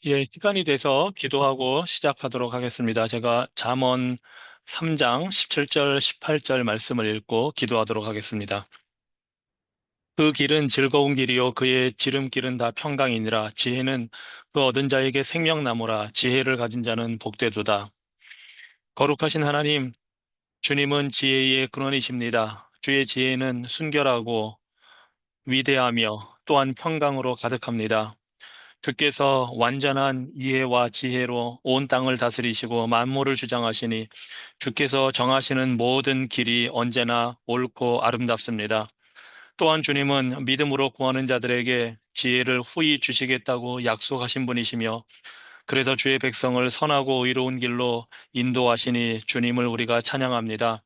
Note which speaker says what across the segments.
Speaker 1: 예, 시간이 돼서 기도하고 시작하도록 하겠습니다. 제가 잠언 3장 17절, 18절 말씀을 읽고 기도하도록 하겠습니다. 그 길은 즐거운 길이요 그의 지름길은 다 평강이니라. 지혜는 그 얻은 자에게 생명나무라. 지혜를 가진 자는 복되도다. 거룩하신 하나님, 주님은 지혜의 근원이십니다. 주의 지혜는 순결하고 위대하며 또한 평강으로 가득합니다. 주께서 완전한 이해와 지혜로 온 땅을 다스리시고 만물을 주장하시니 주께서 정하시는 모든 길이 언제나 옳고 아름답습니다. 또한 주님은 믿음으로 구하는 자들에게 지혜를 후히 주시겠다고 약속하신 분이시며 그래서 주의 백성을 선하고 의로운 길로 인도하시니 주님을 우리가 찬양합니다.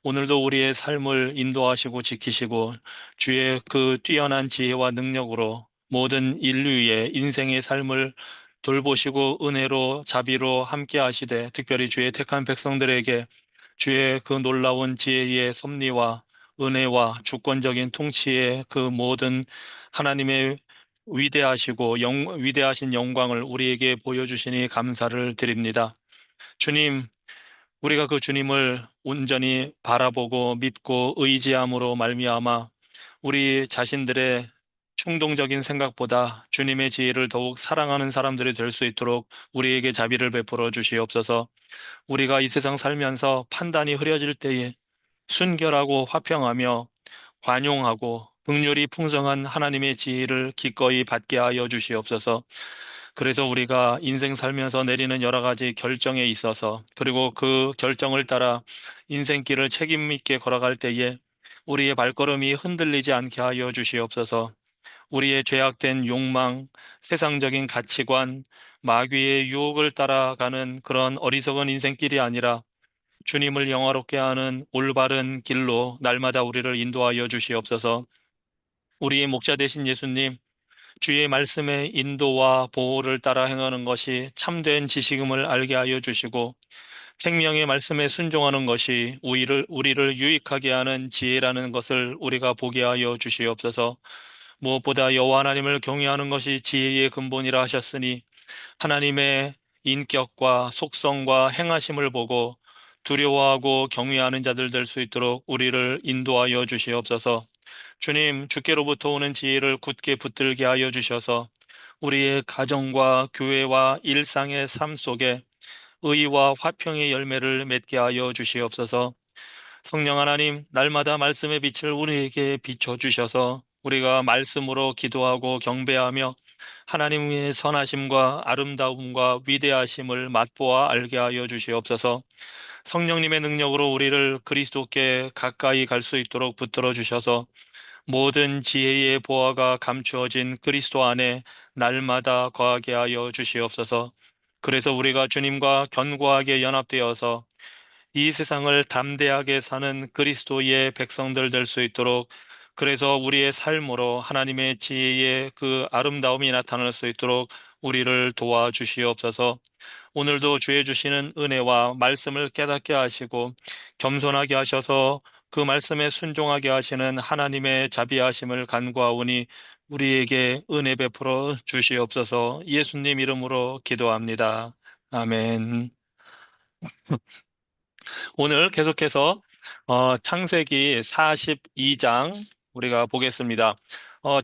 Speaker 1: 오늘도 우리의 삶을 인도하시고 지키시고 주의 그 뛰어난 지혜와 능력으로 모든 인류의 인생의 삶을 돌보시고 은혜로 자비로 함께 하시되 특별히 주의 택한 백성들에게 주의 그 놀라운 지혜의 섭리와 은혜와 주권적인 통치의 그 모든 하나님의 위대하신 영광을 우리에게 보여주시니 감사를 드립니다. 주님, 우리가 그 주님을 온전히 바라보고 믿고 의지함으로 말미암아 우리 자신들의 충동적인 생각보다 주님의 지혜를 더욱 사랑하는 사람들이 될 수 있도록 우리에게 자비를 베풀어 주시옵소서. 우리가 이 세상 살면서 판단이 흐려질 때에 순결하고 화평하며 관용하고 긍휼이 풍성한 하나님의 지혜를 기꺼이 받게 하여 주시옵소서. 그래서 우리가 인생 살면서 내리는 여러 가지 결정에 있어서 그리고 그 결정을 따라 인생길을 책임 있게 걸어갈 때에 우리의 발걸음이 흔들리지 않게 하여 주시옵소서. 우리의 죄악된 욕망, 세상적인 가치관, 마귀의 유혹을 따라가는 그런 어리석은 인생길이 아니라 주님을 영화롭게 하는 올바른 길로 날마다 우리를 인도하여 주시옵소서. 우리의 목자 되신 예수님, 주의 말씀의 인도와 보호를 따라 행하는 것이 참된 지식임을 알게 하여 주시고, 생명의 말씀에 순종하는 것이 우리를 유익하게 하는 지혜라는 것을 우리가 보게 하여 주시옵소서. 무엇보다 여호와 하나님을 경외하는 것이 지혜의 근본이라 하셨으니, 하나님의 인격과 속성과 행하심을 보고 두려워하고 경외하는 자들 될 수 있도록 우리를 인도하여 주시옵소서. 주님, 주께로부터 오는 지혜를 굳게 붙들게 하여 주셔서 우리의 가정과 교회와 일상의 삶 속에 의와 화평의 열매를 맺게 하여 주시옵소서. 성령 하나님, 날마다 말씀의 빛을 우리에게 비춰 주셔서 우리가 말씀으로 기도하고 경배하며 하나님의 선하심과 아름다움과 위대하심을 맛보아 알게 하여 주시옵소서. 성령님의 능력으로 우리를 그리스도께 가까이 갈 수 있도록 붙들어 주셔서 모든 지혜의 보화가 감추어진 그리스도 안에 날마다 거하게 하여 주시옵소서. 그래서 우리가 주님과 견고하게 연합되어서 이 세상을 담대하게 사는 그리스도의 백성들 될 수 있도록 그래서 우리의 삶으로 하나님의 지혜의 그 아름다움이 나타날 수 있도록 우리를 도와주시옵소서. 오늘도 주의 주시는 은혜와 말씀을 깨닫게 하시고 겸손하게 하셔서 그 말씀에 순종하게 하시는 하나님의 자비하심을 간구하오니 우리에게 은혜 베풀어 주시옵소서. 예수님 이름으로 기도합니다. 아멘. 오늘 계속해서 창세기 42장 우리가 보겠습니다.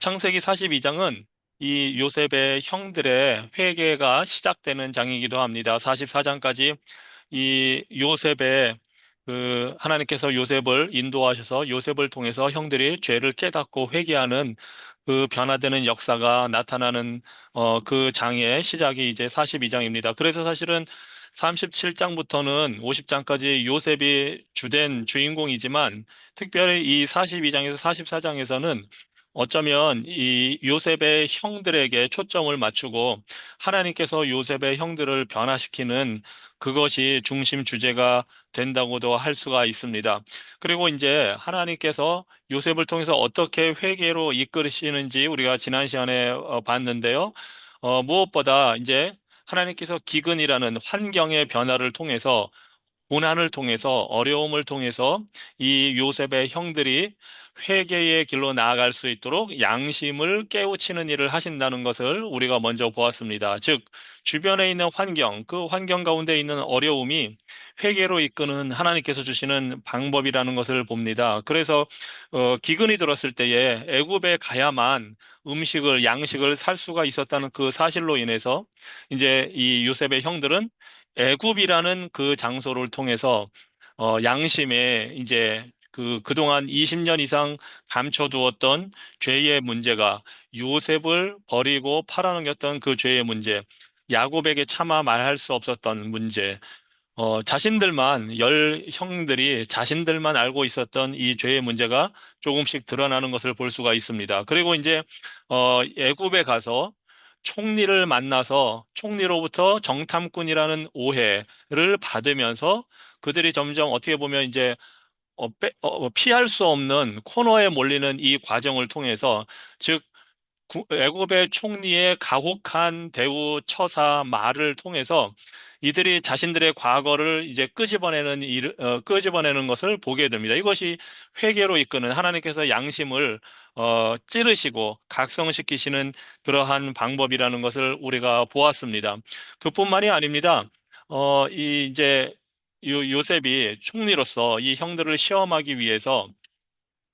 Speaker 1: 창세기 42장은 이 요셉의 형들의 회개가 시작되는 장이기도 합니다. 44장까지 이 요셉의 그 하나님께서 요셉을 인도하셔서 요셉을 통해서 형들이 죄를 깨닫고 회개하는 그 변화되는 역사가 나타나는 그 장의 시작이 이제 42장입니다. 그래서 사실은 37장부터는 50장까지 요셉이 주된 주인공이지만 특별히 이 42장에서 44장에서는 어쩌면 이 요셉의 형들에게 초점을 맞추고 하나님께서 요셉의 형들을 변화시키는 그것이 중심 주제가 된다고도 할 수가 있습니다. 그리고 이제 하나님께서 요셉을 통해서 어떻게 회개로 이끌으시는지 우리가 지난 시간에 봤는데요. 무엇보다 이제 하나님께서 기근이라는 환경의 변화를 통해서 고난을 통해서 어려움을 통해서 이 요셉의 형들이 회개의 길로 나아갈 수 있도록 양심을 깨우치는 일을 하신다는 것을 우리가 먼저 보았습니다. 즉, 주변에 있는 환경, 그 환경 가운데 있는 어려움이 회개로 이끄는 하나님께서 주시는 방법이라는 것을 봅니다. 그래서 기근이 들었을 때에 애굽에 가야만 양식을 살 수가 있었다는 그 사실로 인해서 이제 이 요셉의 형들은 애굽이라는 그 장소를 통해서 양심에 이제 그동안 20년 이상 감춰두었던 죄의 문제가 요셉을 버리고 팔아넘겼던 그 죄의 문제, 야곱에게 차마 말할 수 없었던 문제, 열 형들이 자신들만 알고 있었던 이 죄의 문제가 조금씩 드러나는 것을 볼 수가 있습니다. 그리고 이제, 애굽에 가서 총리를 만나서 총리로부터 정탐꾼이라는 오해를 받으면서 그들이 점점 어떻게 보면 이제 피할 수 없는 코너에 몰리는 이 과정을 통해서 즉 애굽의 총리의 가혹한 대우, 처사, 말을 통해서 이들이 자신들의 과거를 이제 끄집어내는 것을 보게 됩니다. 이것이 회개로 이끄는 하나님께서 양심을 찌르시고 각성시키시는 그러한 방법이라는 것을 우리가 보았습니다. 그뿐만이 아닙니다. 이제 요셉이 총리로서 이 형들을 시험하기 위해서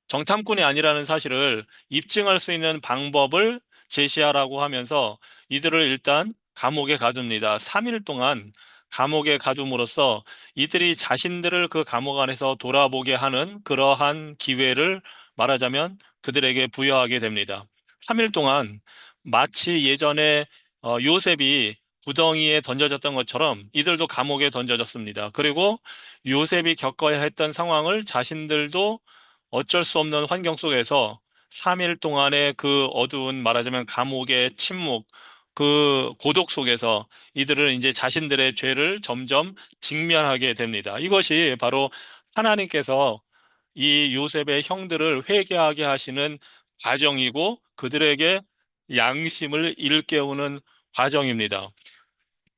Speaker 1: 정탐꾼이 아니라는 사실을 입증할 수 있는 방법을 제시하라고 하면서 이들을 일단 감옥에 가둡니다. 3일 동안 감옥에 가둠으로써 이들이 자신들을 그 감옥 안에서 돌아보게 하는 그러한 기회를 말하자면 그들에게 부여하게 됩니다. 3일 동안 마치 예전에 요셉이 구덩이에 던져졌던 것처럼 이들도 감옥에 던져졌습니다. 그리고 요셉이 겪어야 했던 상황을 자신들도 어쩔 수 없는 환경 속에서 3일 동안의 그 어두운 말하자면 감옥의 침묵, 그 고독 속에서 이들은 이제 자신들의 죄를 점점 직면하게 됩니다. 이것이 바로 하나님께서 이 요셉의 형들을 회개하게 하시는 과정이고 그들에게 양심을 일깨우는 과정입니다.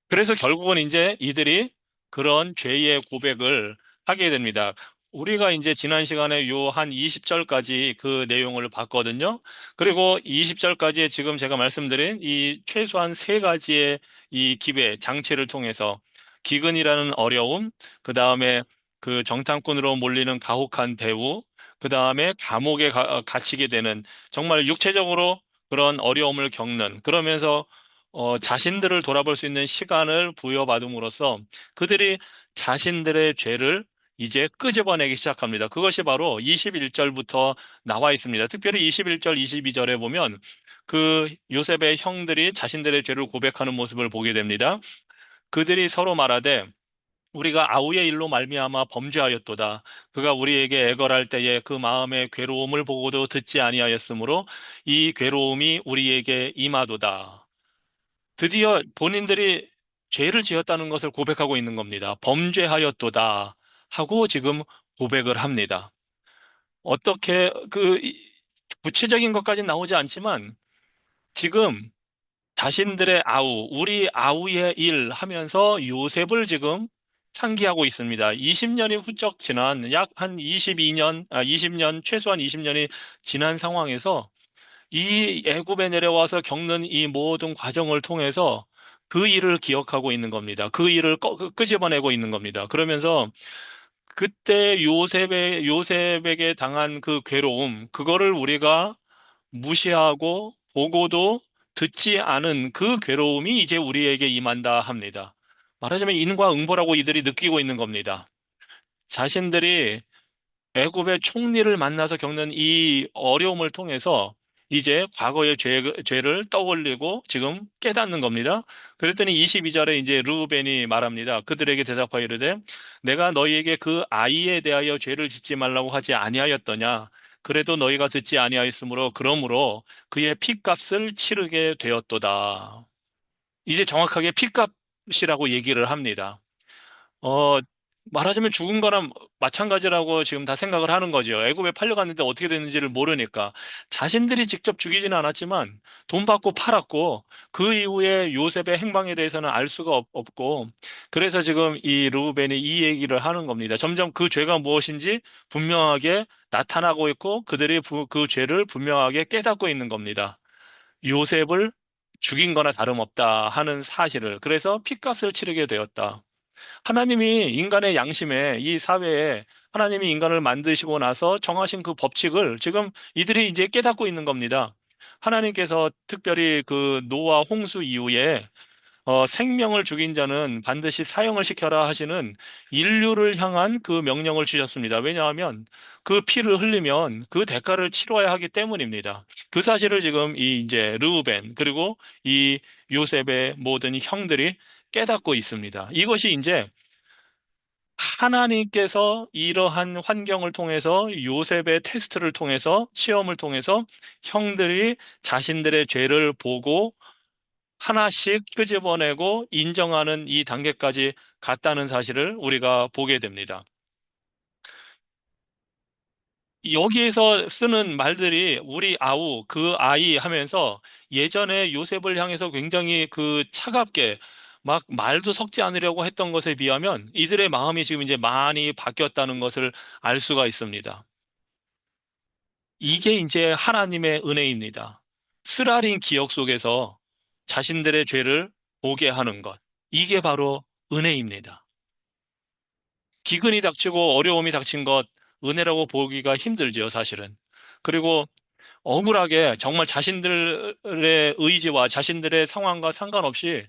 Speaker 1: 그래서 결국은 이제 이들이 그런 죄의 고백을 하게 됩니다. 우리가 이제 지난 시간에 요 한 20절까지 그 내용을 봤거든요. 그리고 20절까지 지금 제가 말씀드린 이 최소한 세 가지의 이 기회, 장치를 통해서 기근이라는 어려움, 그 다음에 그 정탐꾼으로 몰리는 가혹한 배후, 그 다음에 감옥에 갇히게 되는 정말 육체적으로 그런 어려움을 겪는 그러면서 자신들을 돌아볼 수 있는 시간을 부여받음으로써 그들이 자신들의 죄를 이제 끄집어내기 시작합니다. 그것이 바로 21절부터 나와 있습니다. 특별히 21절, 22절에 보면 그 요셉의 형들이 자신들의 죄를 고백하는 모습을 보게 됩니다. 그들이 서로 말하되 우리가 아우의 일로 말미암아 범죄하였도다. 그가 우리에게 애걸할 때에 그 마음의 괴로움을 보고도 듣지 아니하였으므로 이 괴로움이 우리에게 임하도다. 드디어 본인들이 죄를 지었다는 것을 고백하고 있는 겁니다. 범죄하였도다 하고 지금 고백을 합니다. 어떻게 구체적인 것까지는 나오지 않지만 지금 자신들의 우리 아우의 일 하면서 요셉을 지금 상기하고 있습니다. 20년이 훌쩍 지난 약 한 20년, 최소한 20년이 지난 상황에서 이 애굽에 내려와서 겪는 이 모든 과정을 통해서 그 일을 기억하고 있는 겁니다. 그 일을 끄집어내고 있는 겁니다. 그러면서 그때 요셉에게 당한 그 괴로움, 그거를 우리가 무시하고 보고도 듣지 않은 그 괴로움이 이제 우리에게 임한다 합니다. 말하자면 인과 응보라고 이들이 느끼고 있는 겁니다. 자신들이 애굽의 총리를 만나서 겪는 이 어려움을 통해서 이제 과거의 죄를 떠올리고 지금 깨닫는 겁니다. 그랬더니 22절에 이제 르우벤이 말합니다. 그들에게 대답하여 이르되 내가 너희에게 그 아이에 대하여 죄를 짓지 말라고 하지 아니하였더냐? 그래도 너희가 듣지 아니하였으므로 그러므로 그의 핏값을 치르게 되었도다. 이제 정확하게 핏값이라고 얘기를 합니다. 말하자면 죽은 거랑 마찬가지라고 지금 다 생각을 하는 거죠. 애굽에 팔려갔는데 어떻게 됐는지를 모르니까. 자신들이 직접 죽이지는 않았지만 돈 받고 팔았고 그 이후에 요셉의 행방에 대해서는 알 수가 없고 그래서 지금 이 르우벤이 이 얘기를 하는 겁니다. 점점 그 죄가 무엇인지 분명하게 나타나고 있고 그들이 그 죄를 분명하게 깨닫고 있는 겁니다. 요셉을 죽인 거나 다름없다 하는 사실을. 그래서 핏값을 치르게 되었다. 하나님이 인간의 양심에 이 사회에 하나님이 인간을 만드시고 나서 정하신 그 법칙을 지금 이들이 이제 깨닫고 있는 겁니다. 하나님께서 특별히 그 노아 홍수 이후에 생명을 죽인 자는 반드시 사형을 시켜라 하시는 인류를 향한 그 명령을 주셨습니다. 왜냐하면 그 피를 흘리면 그 대가를 치러야 하기 때문입니다. 그 사실을 지금 이 이제 르우벤 그리고 이 요셉의 모든 형들이 깨닫고 있습니다. 이것이 이제 하나님께서 이러한 환경을 통해서 요셉의 테스트를 통해서 시험을 통해서 형들이 자신들의 죄를 보고 하나씩 끄집어내고 인정하는 이 단계까지 갔다는 사실을 우리가 보게 됩니다. 여기에서 쓰는 말들이 우리 아우, 그 아이 하면서 예전에 요셉을 향해서 굉장히 그 차갑게 막 말도 섞지 않으려고 했던 것에 비하면 이들의 마음이 지금 이제 많이 바뀌었다는 것을 알 수가 있습니다. 이게 이제 하나님의 은혜입니다. 쓰라린 기억 속에서 자신들의 죄를 보게 하는 것. 이게 바로 은혜입니다. 기근이 닥치고 어려움이 닥친 것, 은혜라고 보기가 힘들지요, 사실은. 그리고 억울하게 정말 자신들의 의지와 자신들의 상황과 상관없이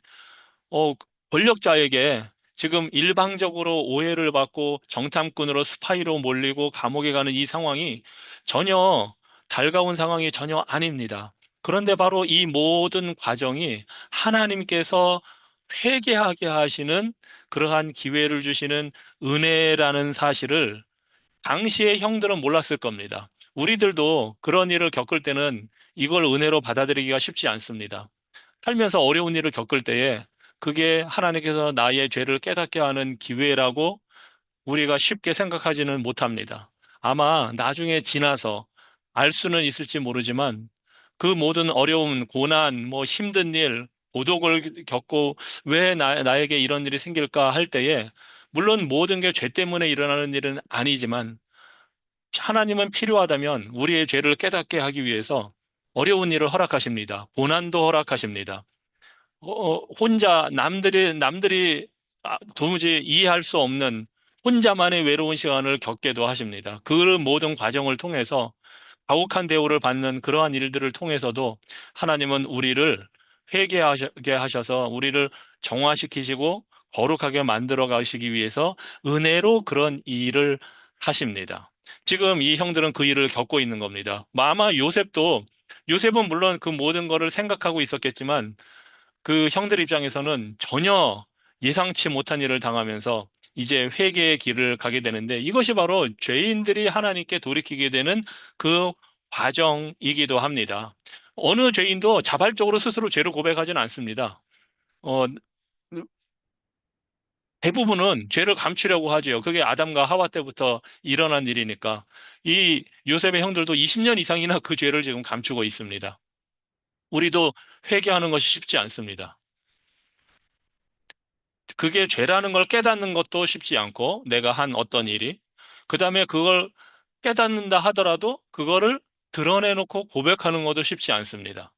Speaker 1: 어, 권력자에게 지금 일방적으로 오해를 받고 정탐꾼으로 스파이로 몰리고 감옥에 가는 이 상황이 전혀 달가운 상황이 전혀 아닙니다. 그런데 바로 이 모든 과정이 하나님께서 회개하게 하시는 그러한 기회를 주시는 은혜라는 사실을 당시의 형들은 몰랐을 겁니다. 우리들도 그런 일을 겪을 때는 이걸 은혜로 받아들이기가 쉽지 않습니다. 살면서 어려운 일을 겪을 때에 그게 하나님께서 나의 죄를 깨닫게 하는 기회라고 우리가 쉽게 생각하지는 못합니다. 아마 나중에 지나서 알 수는 있을지 모르지만 그 모든 어려움, 고난, 뭐 힘든 일, 고독을 겪고 왜 나에게 이런 일이 생길까 할 때에 물론 모든 게 죄 때문에 일어나는 일은 아니지만 하나님은 필요하다면 우리의 죄를 깨닫게 하기 위해서 어려운 일을 허락하십니다. 고난도 허락하십니다. 혼자 남들이 도무지 이해할 수 없는 혼자만의 외로운 시간을 겪게도 하십니다. 그 모든 과정을 통해서 가혹한 대우를 받는 그러한 일들을 통해서도 하나님은 우리를 회개하게 하셔서 우리를 정화시키시고 거룩하게 만들어 가시기 위해서 은혜로 그런 일을 하십니다. 지금 이 형들은 그 일을 겪고 있는 겁니다. 아마 요셉은 물론 그 모든 거를 생각하고 있었겠지만 그 형들 입장에서는 전혀 예상치 못한 일을 당하면서 이제 회개의 길을 가게 되는데 이것이 바로 죄인들이 하나님께 돌이키게 되는 그 과정이기도 합니다. 어느 죄인도 자발적으로 스스로 죄를 고백하지는 않습니다. 어, 대부분은 죄를 감추려고 하지요. 그게 아담과 하와 때부터 일어난 일이니까. 이 요셉의 형들도 20년 이상이나 그 죄를 지금 감추고 있습니다. 우리도 회개하는 것이 쉽지 않습니다. 그게 죄라는 걸 깨닫는 것도 쉽지 않고, 내가 한 어떤 일이. 그 다음에 그걸 깨닫는다 하더라도, 그거를 드러내놓고 고백하는 것도 쉽지 않습니다.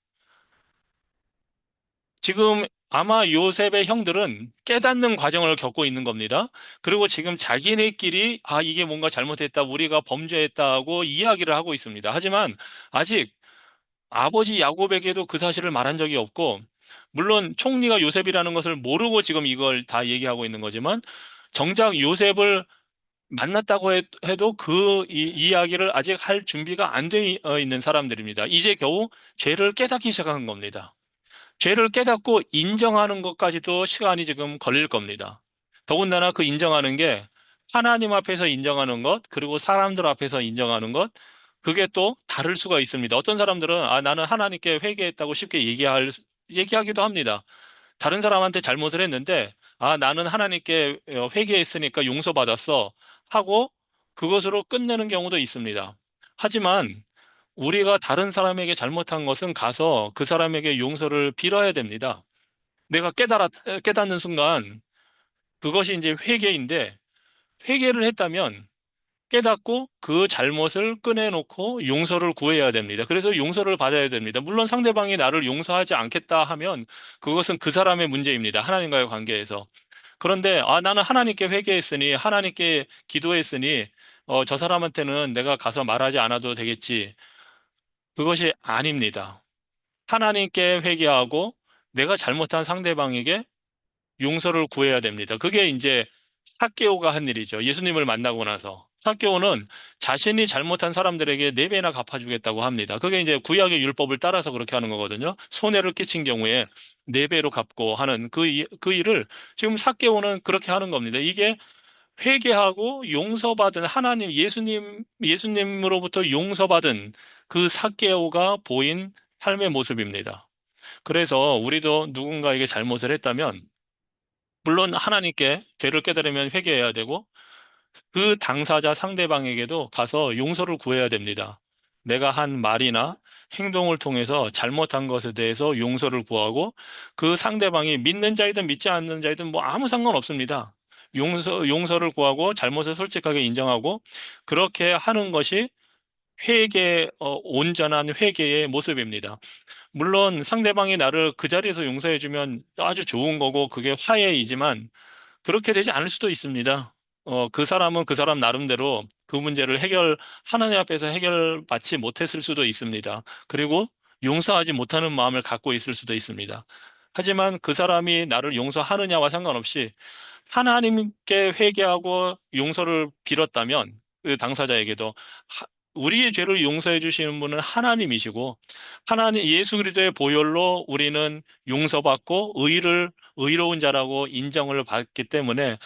Speaker 1: 지금 아마 요셉의 형들은 깨닫는 과정을 겪고 있는 겁니다. 그리고 지금 자기네끼리, 이게 뭔가 잘못했다, 우리가 범죄했다 하고 이야기를 하고 있습니다. 하지만 아직 아버지 야곱에게도 그 사실을 말한 적이 없고, 물론 총리가 요셉이라는 것을 모르고 지금 이걸 다 얘기하고 있는 거지만, 정작 요셉을 만났다고 해도 그 이야기를 아직 할 준비가 안 돼 있는 사람들입니다. 이제 겨우 죄를 깨닫기 시작한 겁니다. 죄를 깨닫고 인정하는 것까지도 시간이 지금 걸릴 겁니다. 더군다나 그 인정하는 게 하나님 앞에서 인정하는 것, 그리고 사람들 앞에서 인정하는 것, 그게 또 다를 수가 있습니다. 어떤 사람들은 나는 하나님께 회개했다고 쉽게 얘기하기도 합니다. 다른 사람한테 잘못을 했는데 아, 나는 하나님께 회개했으니까 용서받았어 하고 그것으로 끝내는 경우도 있습니다. 하지만 우리가 다른 사람에게 잘못한 것은 가서 그 사람에게 용서를 빌어야 됩니다. 내가 깨닫는 순간 그것이 이제 회개인데 회개를 했다면 깨닫고 그 잘못을 꺼내놓고 용서를 구해야 됩니다. 그래서 용서를 받아야 됩니다. 물론 상대방이 나를 용서하지 않겠다 하면 그것은 그 사람의 문제입니다. 하나님과의 관계에서. 그런데 나는 하나님께 회개했으니 하나님께 기도했으니 저 사람한테는 내가 가서 말하지 않아도 되겠지. 그것이 아닙니다. 하나님께 회개하고 내가 잘못한 상대방에게 용서를 구해야 됩니다. 그게 이제 삭개오가 한 일이죠. 예수님을 만나고 나서. 삭개오는 자신이 잘못한 사람들에게 네 배나 갚아주겠다고 합니다. 그게 이제 구약의 율법을 따라서 그렇게 하는 거거든요. 손해를 끼친 경우에 네 배로 갚고 하는 그 일을 지금 삭개오는 그렇게 하는 겁니다. 이게 회개하고 용서받은 하나님, 예수님으로부터 용서받은 그 삭개오가 보인 삶의 모습입니다. 그래서 우리도 누군가에게 잘못을 했다면 물론 하나님께 죄를 깨달으면 회개해야 되고 그 당사자 상대방에게도 가서 용서를 구해야 됩니다. 내가 한 말이나 행동을 통해서 잘못한 것에 대해서 용서를 구하고 그 상대방이 믿는 자이든 믿지 않는 자이든 뭐 아무 상관없습니다. 용서를 구하고 잘못을 솔직하게 인정하고 그렇게 하는 것이 온전한 회개의 모습입니다. 물론 상대방이 나를 그 자리에서 용서해주면 아주 좋은 거고 그게 화해이지만 그렇게 되지 않을 수도 있습니다. 그 사람은 그 사람 나름대로 그 문제를 하나님 앞에서 해결받지 못했을 수도 있습니다. 그리고 용서하지 못하는 마음을 갖고 있을 수도 있습니다. 하지만 그 사람이 나를 용서하느냐와 상관없이 하나님께 회개하고 용서를 빌었다면 그 당사자에게도 우리의 죄를 용서해 주시는 분은 하나님이시고 예수 그리스도의 보혈로 우리는 용서받고 의로운 자라고 인정을 받기 때문에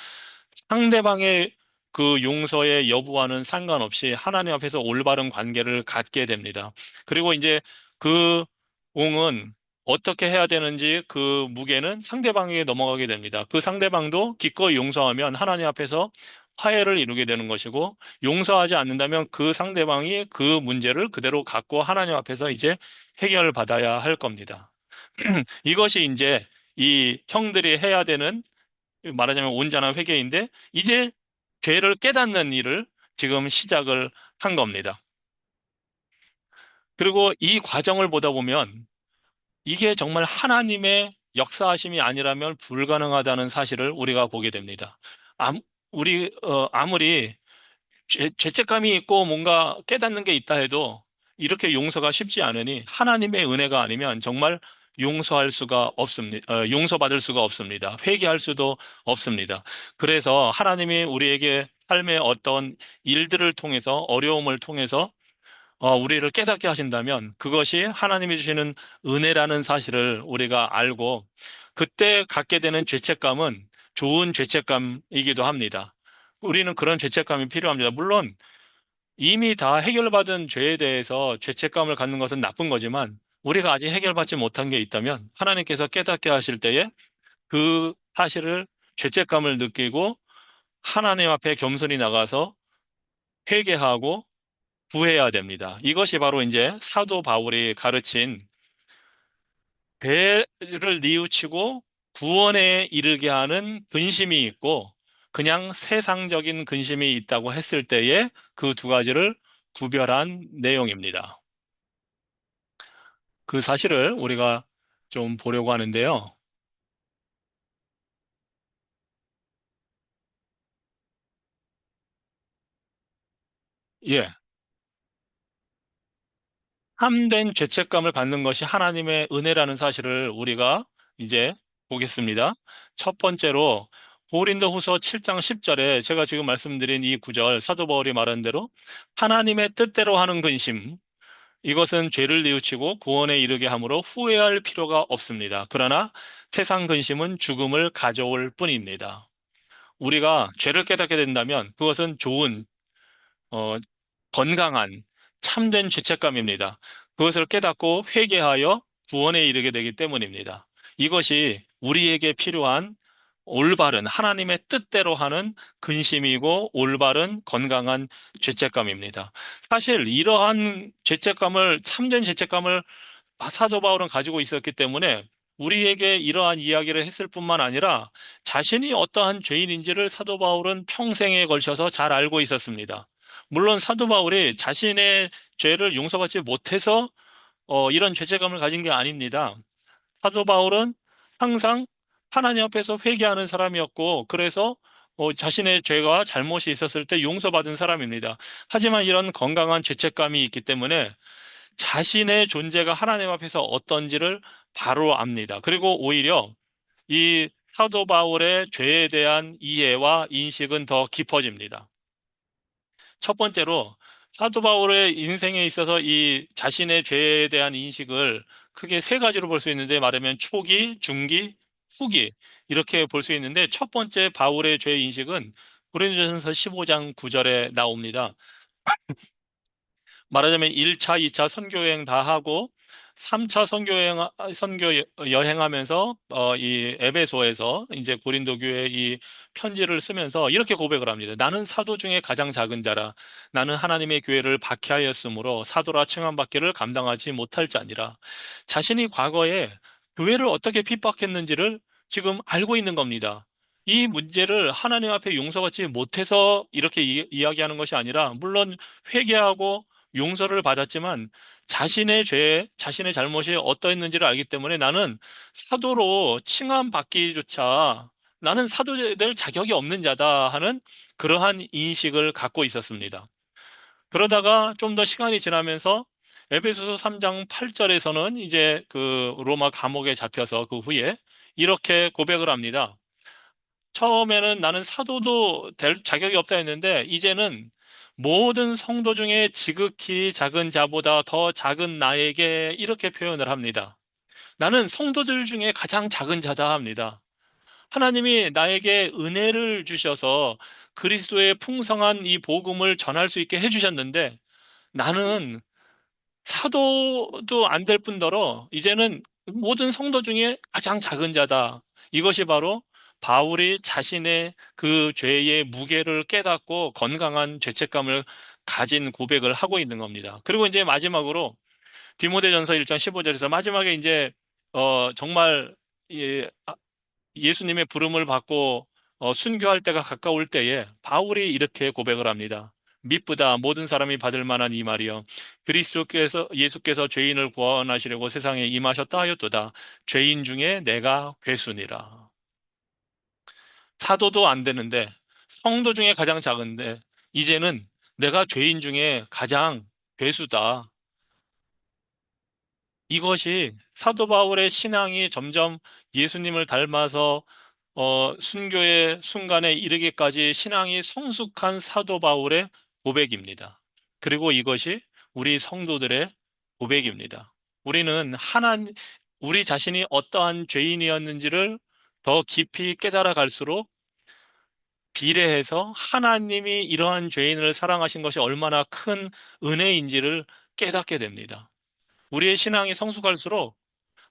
Speaker 1: 상대방의 그 용서의 여부와는 상관없이 하나님 앞에서 올바른 관계를 갖게 됩니다. 그리고 이제 그 옹은 어떻게 해야 되는지 그 무게는 상대방에게 넘어가게 됩니다. 그 상대방도 기꺼이 용서하면 하나님 앞에서 화해를 이루게 되는 것이고 용서하지 않는다면 그 상대방이 그 문제를 그대로 갖고 하나님 앞에서 이제 해결을 받아야 할 겁니다. 이것이 이제 이 형들이 해야 되는 말하자면 온전한 회개인데 이제 죄를 깨닫는 일을 지금 시작을 한 겁니다. 그리고 이 과정을 보다 보면 이게 정말 하나님의 역사하심이 아니라면 불가능하다는 사실을 우리가 보게 됩니다. 아무리 죄책감이 있고 뭔가 깨닫는 게 있다 해도 이렇게 용서가 쉽지 않으니 하나님의 은혜가 아니면 정말 용서할 수가 없습니다. 용서받을 수가 없습니다. 회개할 수도 없습니다. 그래서 하나님이 우리에게 삶의 어떤 일들을 통해서 어려움을 통해서 우리를 깨닫게 하신다면 그것이 하나님이 주시는 은혜라는 사실을 우리가 알고 그때 갖게 되는 죄책감은 좋은 죄책감이기도 합니다. 우리는 그런 죄책감이 필요합니다. 물론 이미 다 해결받은 죄에 대해서 죄책감을 갖는 것은 나쁜 거지만 우리가 아직 해결받지 못한 게 있다면 하나님께서 깨닫게 하실 때에 그 사실을 죄책감을 느끼고 하나님 앞에 겸손히 나가서 회개하고 구해야 됩니다. 이것이 바로 이제 사도 바울이 가르친 죄를 뉘우치고 구원에 이르게 하는 근심이 있고 그냥 세상적인 근심이 있다고 했을 때에 그 두 가지를 구별한 내용입니다. 그 사실을 우리가 좀 보려고 하는데요. 예. 참된 죄책감을 받는 것이 하나님의 은혜라는 사실을 우리가 이제 보겠습니다. 첫 번째로 고린도후서 7장 10절에 제가 지금 말씀드린 이 구절 사도 바울이 말한 대로 하나님의 뜻대로 하는 근심 이것은 죄를 뉘우치고 구원에 이르게 하므로 후회할 필요가 없습니다. 그러나 세상 근심은 죽음을 가져올 뿐입니다. 우리가 죄를 깨닫게 된다면 그것은 좋은 어, 건강한 참된 죄책감입니다. 그것을 깨닫고 회개하여 구원에 이르게 되기 때문입니다. 이것이 우리에게 필요한 올바른 하나님의 뜻대로 하는 근심이고 올바른 건강한 죄책감입니다. 사실 이러한 죄책감을 참된 죄책감을 사도 바울은 가지고 있었기 때문에 우리에게 이러한 이야기를 했을 뿐만 아니라 자신이 어떠한 죄인인지를 사도 바울은 평생에 걸쳐서 잘 알고 있었습니다. 물론 사도 바울이 자신의 죄를 용서받지 못해서 이런 죄책감을 가진 게 아닙니다. 사도 바울은 항상 하나님 앞에서 회개하는 사람이었고, 그래서 자신의 죄와 잘못이 있었을 때 용서받은 사람입니다. 하지만 이런 건강한 죄책감이 있기 때문에 자신의 존재가 하나님 앞에서 어떤지를 바로 압니다. 그리고 오히려 이 사도 바울의 죄에 대한 이해와 인식은 더 깊어집니다. 첫 번째로 사도 바울의 인생에 있어서 이 자신의 죄에 대한 인식을 크게 세 가지로 볼 수 있는데 말하면 초기, 중기, 후기 이렇게 볼 수 있는데 첫 번째 바울의 죄 인식은 고린도전서 15장 9절에 나옵니다. 말하자면 1차, 2차 선교 여행 다 하고 3차 선교 여행하면서 이 에베소에서 이제 고린도 교회 이 편지를 쓰면서 이렇게 고백을 합니다. 나는 사도 중에 가장 작은 자라. 나는 하나님의 교회를 박해하였으므로 사도라 칭함받기를 감당하지 못할 자니라. 자신이 과거에 교회를 어떻게 핍박했는지를 지금 알고 있는 겁니다. 이 문제를 하나님 앞에 용서받지 못해서 이렇게 이야기하는 것이 아니라 물론 회개하고 용서를 받았지만 자신의 죄, 자신의 잘못이 어떠했는지를 알기 때문에 나는 사도로 칭함받기조차 나는 사도 될 자격이 없는 자다 하는 그러한 인식을 갖고 있었습니다. 그러다가 좀 더 시간이 지나면서 에베소서 3장 8절에서는 이제 그 로마 감옥에 잡혀서 그 후에 이렇게 고백을 합니다. 처음에는 나는 사도도 될 자격이 없다 했는데 이제는 모든 성도 중에 지극히 작은 자보다 더 작은 나에게 이렇게 표현을 합니다. 나는 성도들 중에 가장 작은 자다 합니다. 하나님이 나에게 은혜를 주셔서 그리스도의 풍성한 이 복음을 전할 수 있게 해주셨는데 나는 사도도 안 될 뿐더러 이제는 모든 성도 중에 가장 작은 자다. 이것이 바로 바울이 자신의 그 죄의 무게를 깨닫고 건강한 죄책감을 가진 고백을 하고 있는 겁니다. 그리고 이제 마지막으로 디모데전서 1장 15절에서 마지막에 이제 정말 예수님의 부름을 받고 순교할 때가 가까울 때에 바울이 이렇게 고백을 합니다. 미쁘다 모든 사람이 받을 만한 이 말이여 그리스도께서 예수께서 죄인을 구원하시려고 세상에 임하셨다 하였도다 죄인 중에 내가 괴순이라. 사도도 안 되는데 성도 중에 가장 작은데 이제는 내가 죄인 중에 가장 괴수다. 이것이 사도 바울의 신앙이 점점 예수님을 닮아서 순교의 순간에 이르기까지 신앙이 성숙한 사도 바울의 고백입니다. 그리고 이것이 우리 성도들의 고백입니다. 우리는 우리 자신이 어떠한 죄인이었는지를 더 깊이 깨달아 갈수록 비례해서 하나님이 이러한 죄인을 사랑하신 것이 얼마나 큰 은혜인지를 깨닫게 됩니다. 우리의 신앙이 성숙할수록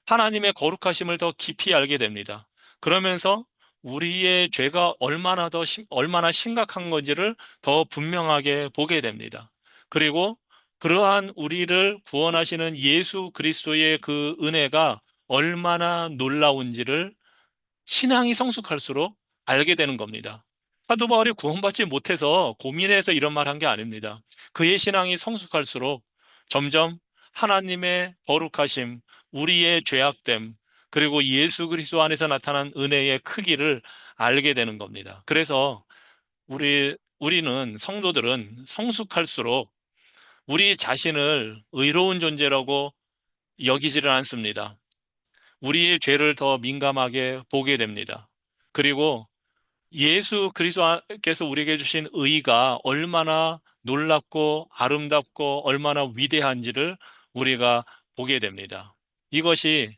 Speaker 1: 하나님의 거룩하심을 더 깊이 알게 됩니다. 그러면서 우리의 죄가 얼마나 심각한 건지를 더 분명하게 보게 됩니다. 그리고 그러한 우리를 구원하시는 예수 그리스도의 그 은혜가 얼마나 놀라운지를 신앙이 성숙할수록 알게 되는 겁니다. 사도 바울이 구원받지 못해서 고민해서 이런 말 한 게 아닙니다. 그의 신앙이 성숙할수록 점점 하나님의 거룩하심, 우리의 죄악됨, 그리고 예수 그리스도 안에서 나타난 은혜의 크기를 알게 되는 겁니다. 그래서 우리는 성도들은 성숙할수록 우리 자신을 의로운 존재라고 여기지를 않습니다. 우리의 죄를 더 민감하게 보게 됩니다. 그리고 예수 그리스도께서 우리에게 주신 의가 얼마나 놀랍고 아름답고 얼마나 위대한지를 우리가 보게 됩니다. 이것이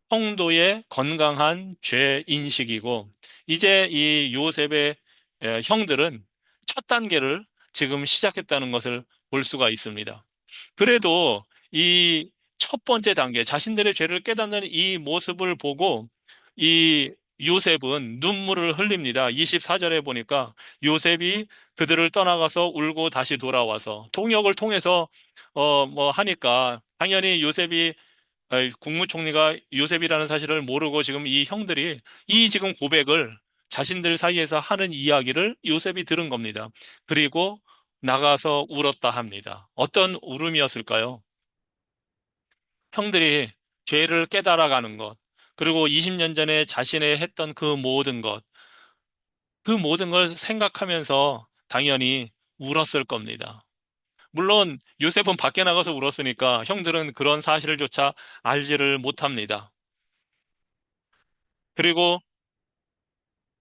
Speaker 1: 성도의 건강한 죄 인식이고, 이제 이 요셉의 형들은 첫 단계를 지금 시작했다는 것을 볼 수가 있습니다. 그래도 이 첫 번째 단계, 자신들의 죄를 깨닫는 이 모습을 보고 이 요셉은 눈물을 흘립니다. 24절에 보니까 요셉이 그들을 떠나가서 울고 다시 돌아와서 통역을 통해서 뭐 하니까 당연히 요셉이 국무총리가 요셉이라는 사실을 모르고 지금 이 형들이 이 지금 고백을 자신들 사이에서 하는 이야기를 요셉이 들은 겁니다. 그리고 나가서 울었다 합니다. 어떤 울음이었을까요? 형들이 죄를 깨달아가는 것, 그리고 20년 전에 자신의 했던 그 모든 걸 생각하면서 당연히 울었을 겁니다. 물론 요셉은 밖에 나가서 울었으니까 형들은 그런 사실조차 알지를 못합니다. 그리고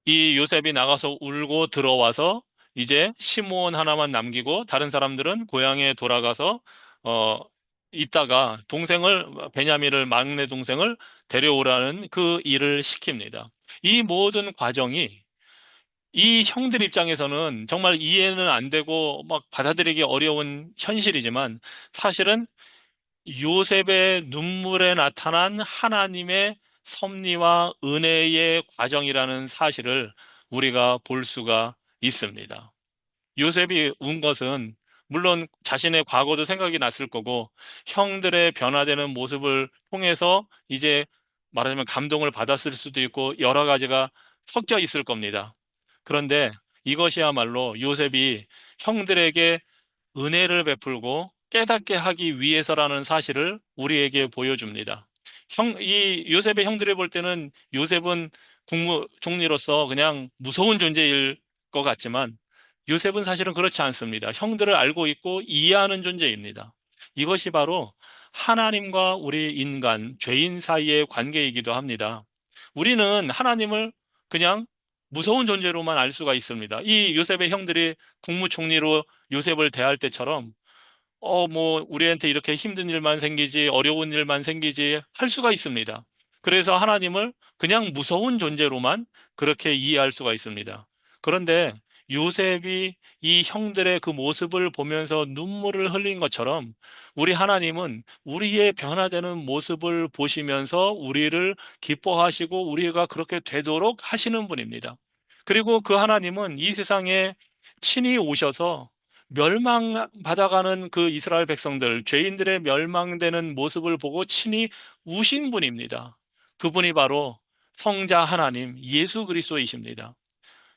Speaker 1: 이 요셉이 나가서 울고 들어와서 이제 시므온 하나만 남기고 다른 사람들은 고향에 돌아가서 어 있다가 베냐민을 막내 동생을 데려오라는 그 일을 시킵니다. 이 모든 과정이 이 형들 입장에서는 정말 이해는 안 되고 막 받아들이기 어려운 현실이지만 사실은 요셉의 눈물에 나타난 하나님의 섭리와 은혜의 과정이라는 사실을 우리가 볼 수가 있습니다. 요셉이 운 것은 물론 자신의 과거도 생각이 났을 거고 형들의 변화되는 모습을 통해서 이제 말하자면 감동을 받았을 수도 있고 여러 가지가 섞여 있을 겁니다. 그런데 이것이야말로 요셉이 형들에게 은혜를 베풀고 깨닫게 하기 위해서라는 사실을 우리에게 보여줍니다. 이 요셉의 형들이 볼 때는 요셉은 국무총리로서 그냥 무서운 존재일 것 같지만 요셉은 사실은 그렇지 않습니다. 형들을 알고 있고 이해하는 존재입니다. 이것이 바로 하나님과 우리 인간, 죄인 사이의 관계이기도 합니다. 우리는 하나님을 그냥 무서운 존재로만 알 수가 있습니다. 이 요셉의 형들이 국무총리로 요셉을 대할 때처럼 뭐, 우리한테 이렇게 힘든 일만 생기지, 어려운 일만 생기지 할 수가 있습니다. 그래서 하나님을 그냥 무서운 존재로만 그렇게 이해할 수가 있습니다. 그런데 요셉이 이 형들의 그 모습을 보면서 눈물을 흘린 것처럼 우리 하나님은 우리의 변화되는 모습을 보시면서 우리를 기뻐하시고 우리가 그렇게 되도록 하시는 분입니다. 그리고 그 하나님은 이 세상에 친히 오셔서 멸망받아가는 그 이스라엘 백성들, 죄인들의 멸망되는 모습을 보고 친히 우신 분입니다. 그분이 바로 성자 하나님, 예수 그리스도이십니다.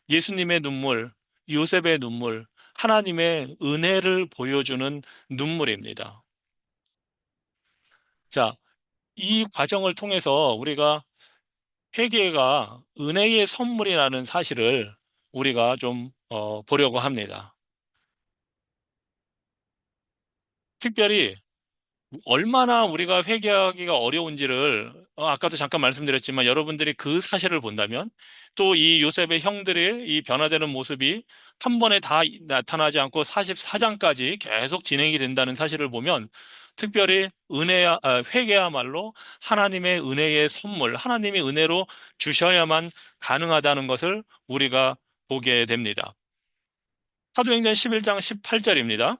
Speaker 1: 예수님의 눈물, 요셉의 눈물, 하나님의 은혜를 보여주는 눈물입니다. 자, 이 과정을 통해서 우리가 회개가 은혜의 선물이라는 사실을 우리가 좀 보려고 합니다. 특별히 얼마나 우리가 회개하기가 어려운지를 아까도 잠깐 말씀드렸지만 여러분들이 그 사실을 본다면 또 이 요셉의 형들의 이 변화되는 모습이 한 번에 다 나타나지 않고 44장까지 계속 진행이 된다는 사실을 보면 특별히 회개야말로 하나님의 은혜의 선물, 하나님의 은혜로 주셔야만 가능하다는 것을 우리가 보게 됩니다. 사도행전 11장 18절입니다.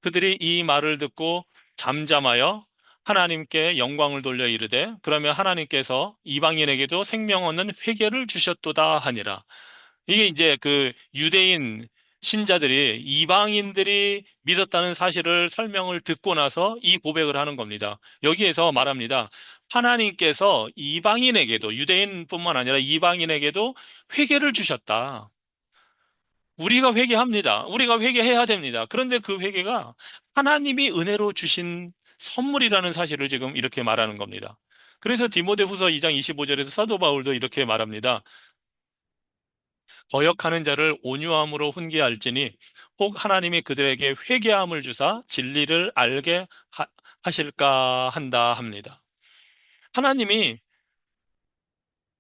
Speaker 1: 그들이 이 말을 듣고 잠잠하여 하나님께 영광을 돌려 이르되 그러면 하나님께서 이방인에게도 생명 얻는 회개를 주셨도다 하니라. 이게 이제 그 유대인 신자들이 이방인들이 믿었다는 사실을 설명을 듣고 나서 이 고백을 하는 겁니다. 여기에서 말합니다. 하나님께서 이방인에게도 유대인뿐만 아니라 이방인에게도 회개를 주셨다. 우리가 회개합니다. 우리가 회개해야 됩니다. 그런데 그 회개가 하나님이 은혜로 주신 선물이라는 사실을 지금 이렇게 말하는 겁니다. 그래서 디모데후서 2장 25절에서 사도 바울도 이렇게 말합니다. 거역하는 자를 온유함으로 훈계할지니 혹 하나님이 그들에게 회개함을 주사 진리를 알게 하실까 한다 합니다. 하나님이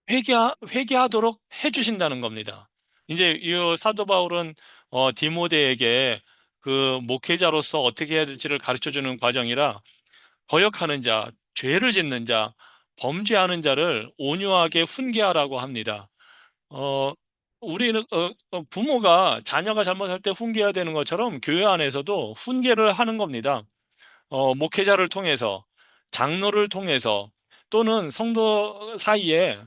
Speaker 1: 회개하도록 해주신다는 겁니다. 이제 이 사도 바울은 디모데에게 그 목회자로서 어떻게 해야 될지를 가르쳐 주는 과정이라 거역하는 자, 죄를 짓는 자, 범죄하는 자를 온유하게 훈계하라고 합니다. 어, 우리는 부모가 자녀가 잘못할 때 훈계해야 되는 것처럼 교회 안에서도 훈계를 하는 겁니다. 목회자를 통해서, 장로를 통해서 또는 성도 사이에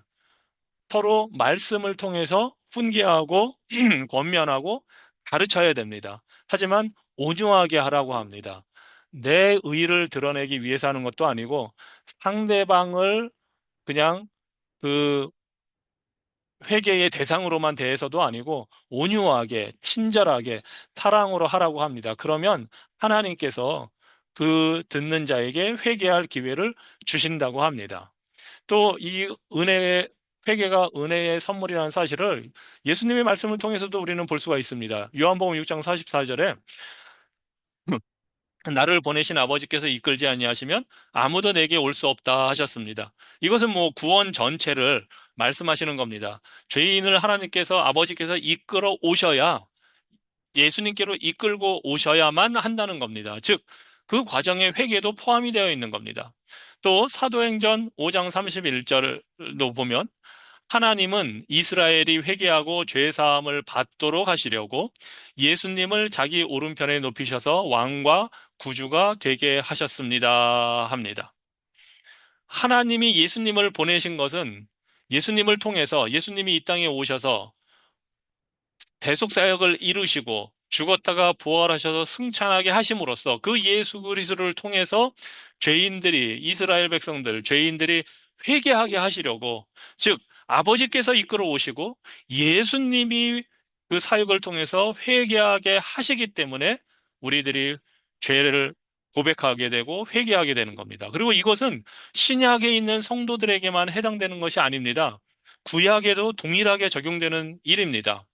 Speaker 1: 서로 말씀을 통해서 훈계하고 권면하고 가르쳐야 됩니다. 하지만 온유하게 하라고 합니다. 내 의를 드러내기 위해서 하는 것도 아니고 상대방을 그냥 그 회개의 대상으로만 대해서도 아니고 온유하게, 친절하게, 사랑으로 하라고 합니다. 그러면 하나님께서 그 듣는 자에게 회개할 기회를 주신다고 합니다. 또 이 회개가 은혜의 선물이라는 사실을 예수님의 말씀을 통해서도 우리는 볼 수가 있습니다. 요한복음 6장 44절에 나를 보내신 아버지께서 이끌지 아니하시면 아무도 내게 올 수 없다 하셨습니다. 이것은 뭐 구원 전체를 말씀하시는 겁니다. 죄인을 하나님께서 아버지께서 이끌어 오셔야 예수님께로 이끌고 오셔야만 한다는 겁니다. 즉, 그 과정에 회개도 포함이 되어 있는 겁니다. 또 사도행전 5장 31절도 보면 하나님은 이스라엘이 회개하고 죄 사함을 받도록 하시려고 예수님을 자기 오른편에 높이셔서 왕과 구주가 되게 하셨습니다. 합니다. 하나님이 예수님을 보내신 것은 예수님을 통해서 예수님이 이 땅에 오셔서 대속 사역을 이루시고 죽었다가 부활하셔서 승천하게 하심으로써 그 예수 그리스도를 통해서 죄인들이 이스라엘 백성들 죄인들이 회개하게 하시려고 즉 아버지께서 이끌어 오시고 예수님이 그 사역을 통해서 회개하게 하시기 때문에 우리들이 죄를 고백하게 되고 회개하게 되는 겁니다. 그리고 이것은 신약에 있는 성도들에게만 해당되는 것이 아닙니다. 구약에도 동일하게 적용되는 일입니다.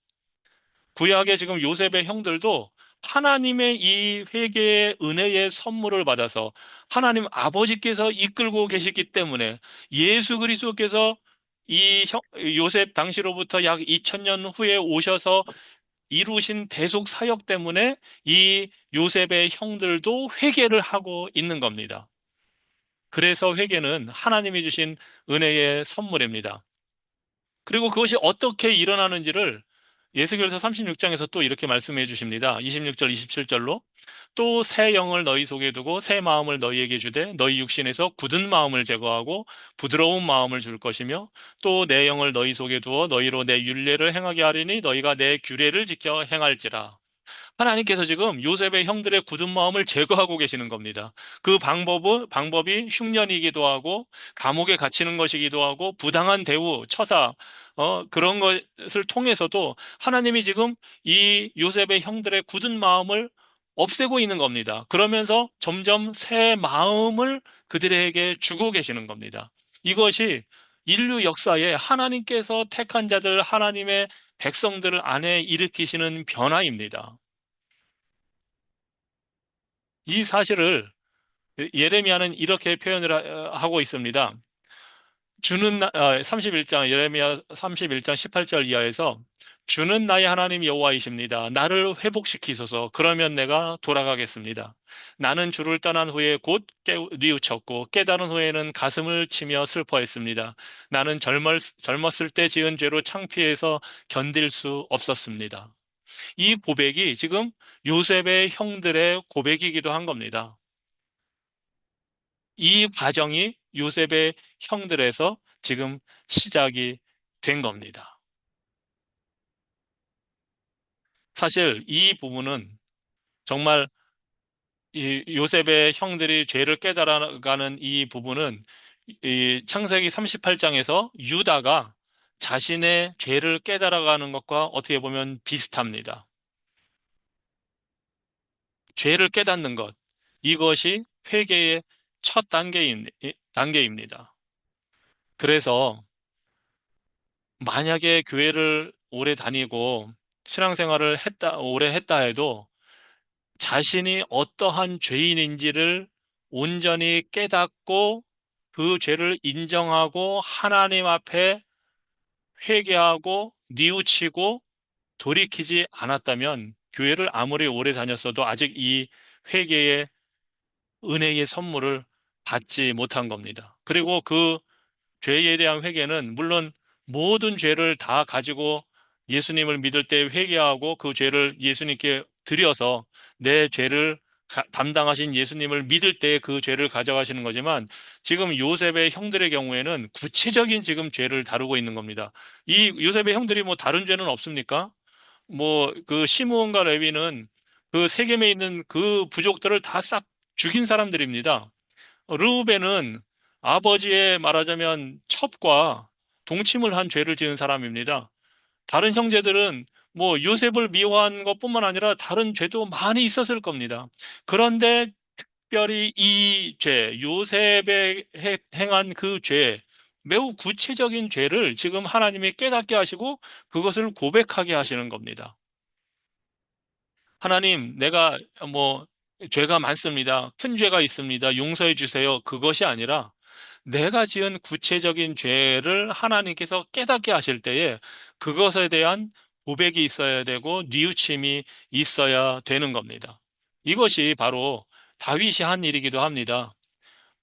Speaker 1: 구약의 지금 요셉의 형들도 하나님의 이 회개의 은혜의 선물을 받아서 하나님 아버지께서 이끌고 계시기 때문에 예수 그리스도께서 요셉 당시로부터 약 2000년 후에 오셔서 이루신 대속 사역 때문에 이 요셉의 형들도 회개를 하고 있는 겁니다. 그래서 회개는 하나님이 주신 은혜의 선물입니다. 그리고 그것이 어떻게 일어나는지를 예수결서 36장에서 또 이렇게 말씀해 주십니다. 26절, 27절로 또 새 영을 너희 속에 두고 새 마음을 너희에게 주되 너희 육신에서 굳은 마음을 제거하고 부드러운 마음을 줄 것이며 또 내 영을 너희 속에 두어 너희로 내 율례를 행하게 하리니 너희가 내 규례를 지켜 행할지라. 하나님께서 지금 요셉의 형들의 굳은 마음을 제거하고 계시는 겁니다. 그 방법이 흉년이기도 하고, 감옥에 갇히는 것이기도 하고, 부당한 대우, 처사, 그런 것을 통해서도 하나님이 지금 이 요셉의 형들의 굳은 마음을 없애고 있는 겁니다. 그러면서 점점 새 마음을 그들에게 주고 계시는 겁니다. 이것이 인류 역사에 하나님께서 택한 자들, 하나님의 백성들 안에 일으키시는 변화입니다. 이 사실을 예레미야는 이렇게 표현을 하고 있습니다. 예레미야 31장 18절 이하에서 주는 나의 하나님 여호와이십니다. 나를 회복시키소서. 그러면 내가 돌아가겠습니다. 나는 주를 떠난 후에 곧 뉘우쳤고 깨달은 후에는 가슴을 치며 슬퍼했습니다. 나는 젊었을 때 지은 죄로 창피해서 견딜 수 없었습니다. 이 고백이 지금 요셉의 형들의 고백이기도 한 겁니다. 이 과정이 요셉의 형들에서 지금 시작이 된 겁니다. 사실 이 부분은 정말 이 요셉의 형들이 죄를 깨달아가는 이 부분은 이 창세기 38장에서 유다가 자신의 죄를 깨달아가는 것과 어떻게 보면 비슷합니다. 죄를 깨닫는 것. 이것이 회개의 첫 단계입니다. 그래서 만약에 교회를 오래 다니고 신앙생활을 오래 했다 해도 자신이 어떠한 죄인인지를 온전히 깨닫고 그 죄를 인정하고 하나님 앞에 회개하고 뉘우치고 돌이키지 않았다면 교회를 아무리 오래 다녔어도 아직 이 회개의 은혜의 선물을 받지 못한 겁니다. 그리고 그 죄에 대한 회개는 물론 모든 죄를 다 가지고 예수님을 믿을 때 회개하고 그 죄를 예수님께 드려서 내 죄를 담당하신 예수님을 믿을 때 그 죄를 가져가시는 거지만 지금 요셉의 형들의 경우에는 구체적인 지금 죄를 다루고 있는 겁니다. 이 요셉의 형들이 뭐 다른 죄는 없습니까? 뭐 그 시므온과 레위는 그 세겜에 있는 그 부족들을 다 싹 죽인 사람들입니다. 르우벤은 아버지의 말하자면 첩과 동침을 한 죄를 지은 사람입니다. 다른 형제들은 뭐 요셉을 미워한 것뿐만 아니라 다른 죄도 많이 있었을 겁니다. 그런데 특별히 이 죄, 요셉의 행한 그 죄, 매우 구체적인 죄를 지금 하나님이 깨닫게 하시고 그것을 고백하게 하시는 겁니다. 하나님, 내가 뭐 죄가 많습니다. 큰 죄가 있습니다. 용서해 주세요. 그것이 아니라 내가 지은 구체적인 죄를 하나님께서 깨닫게 하실 때에 그것에 대한 고백이 있어야 되고 뉘우침이 있어야 되는 겁니다. 이것이 바로 다윗이 한 일이기도 합니다.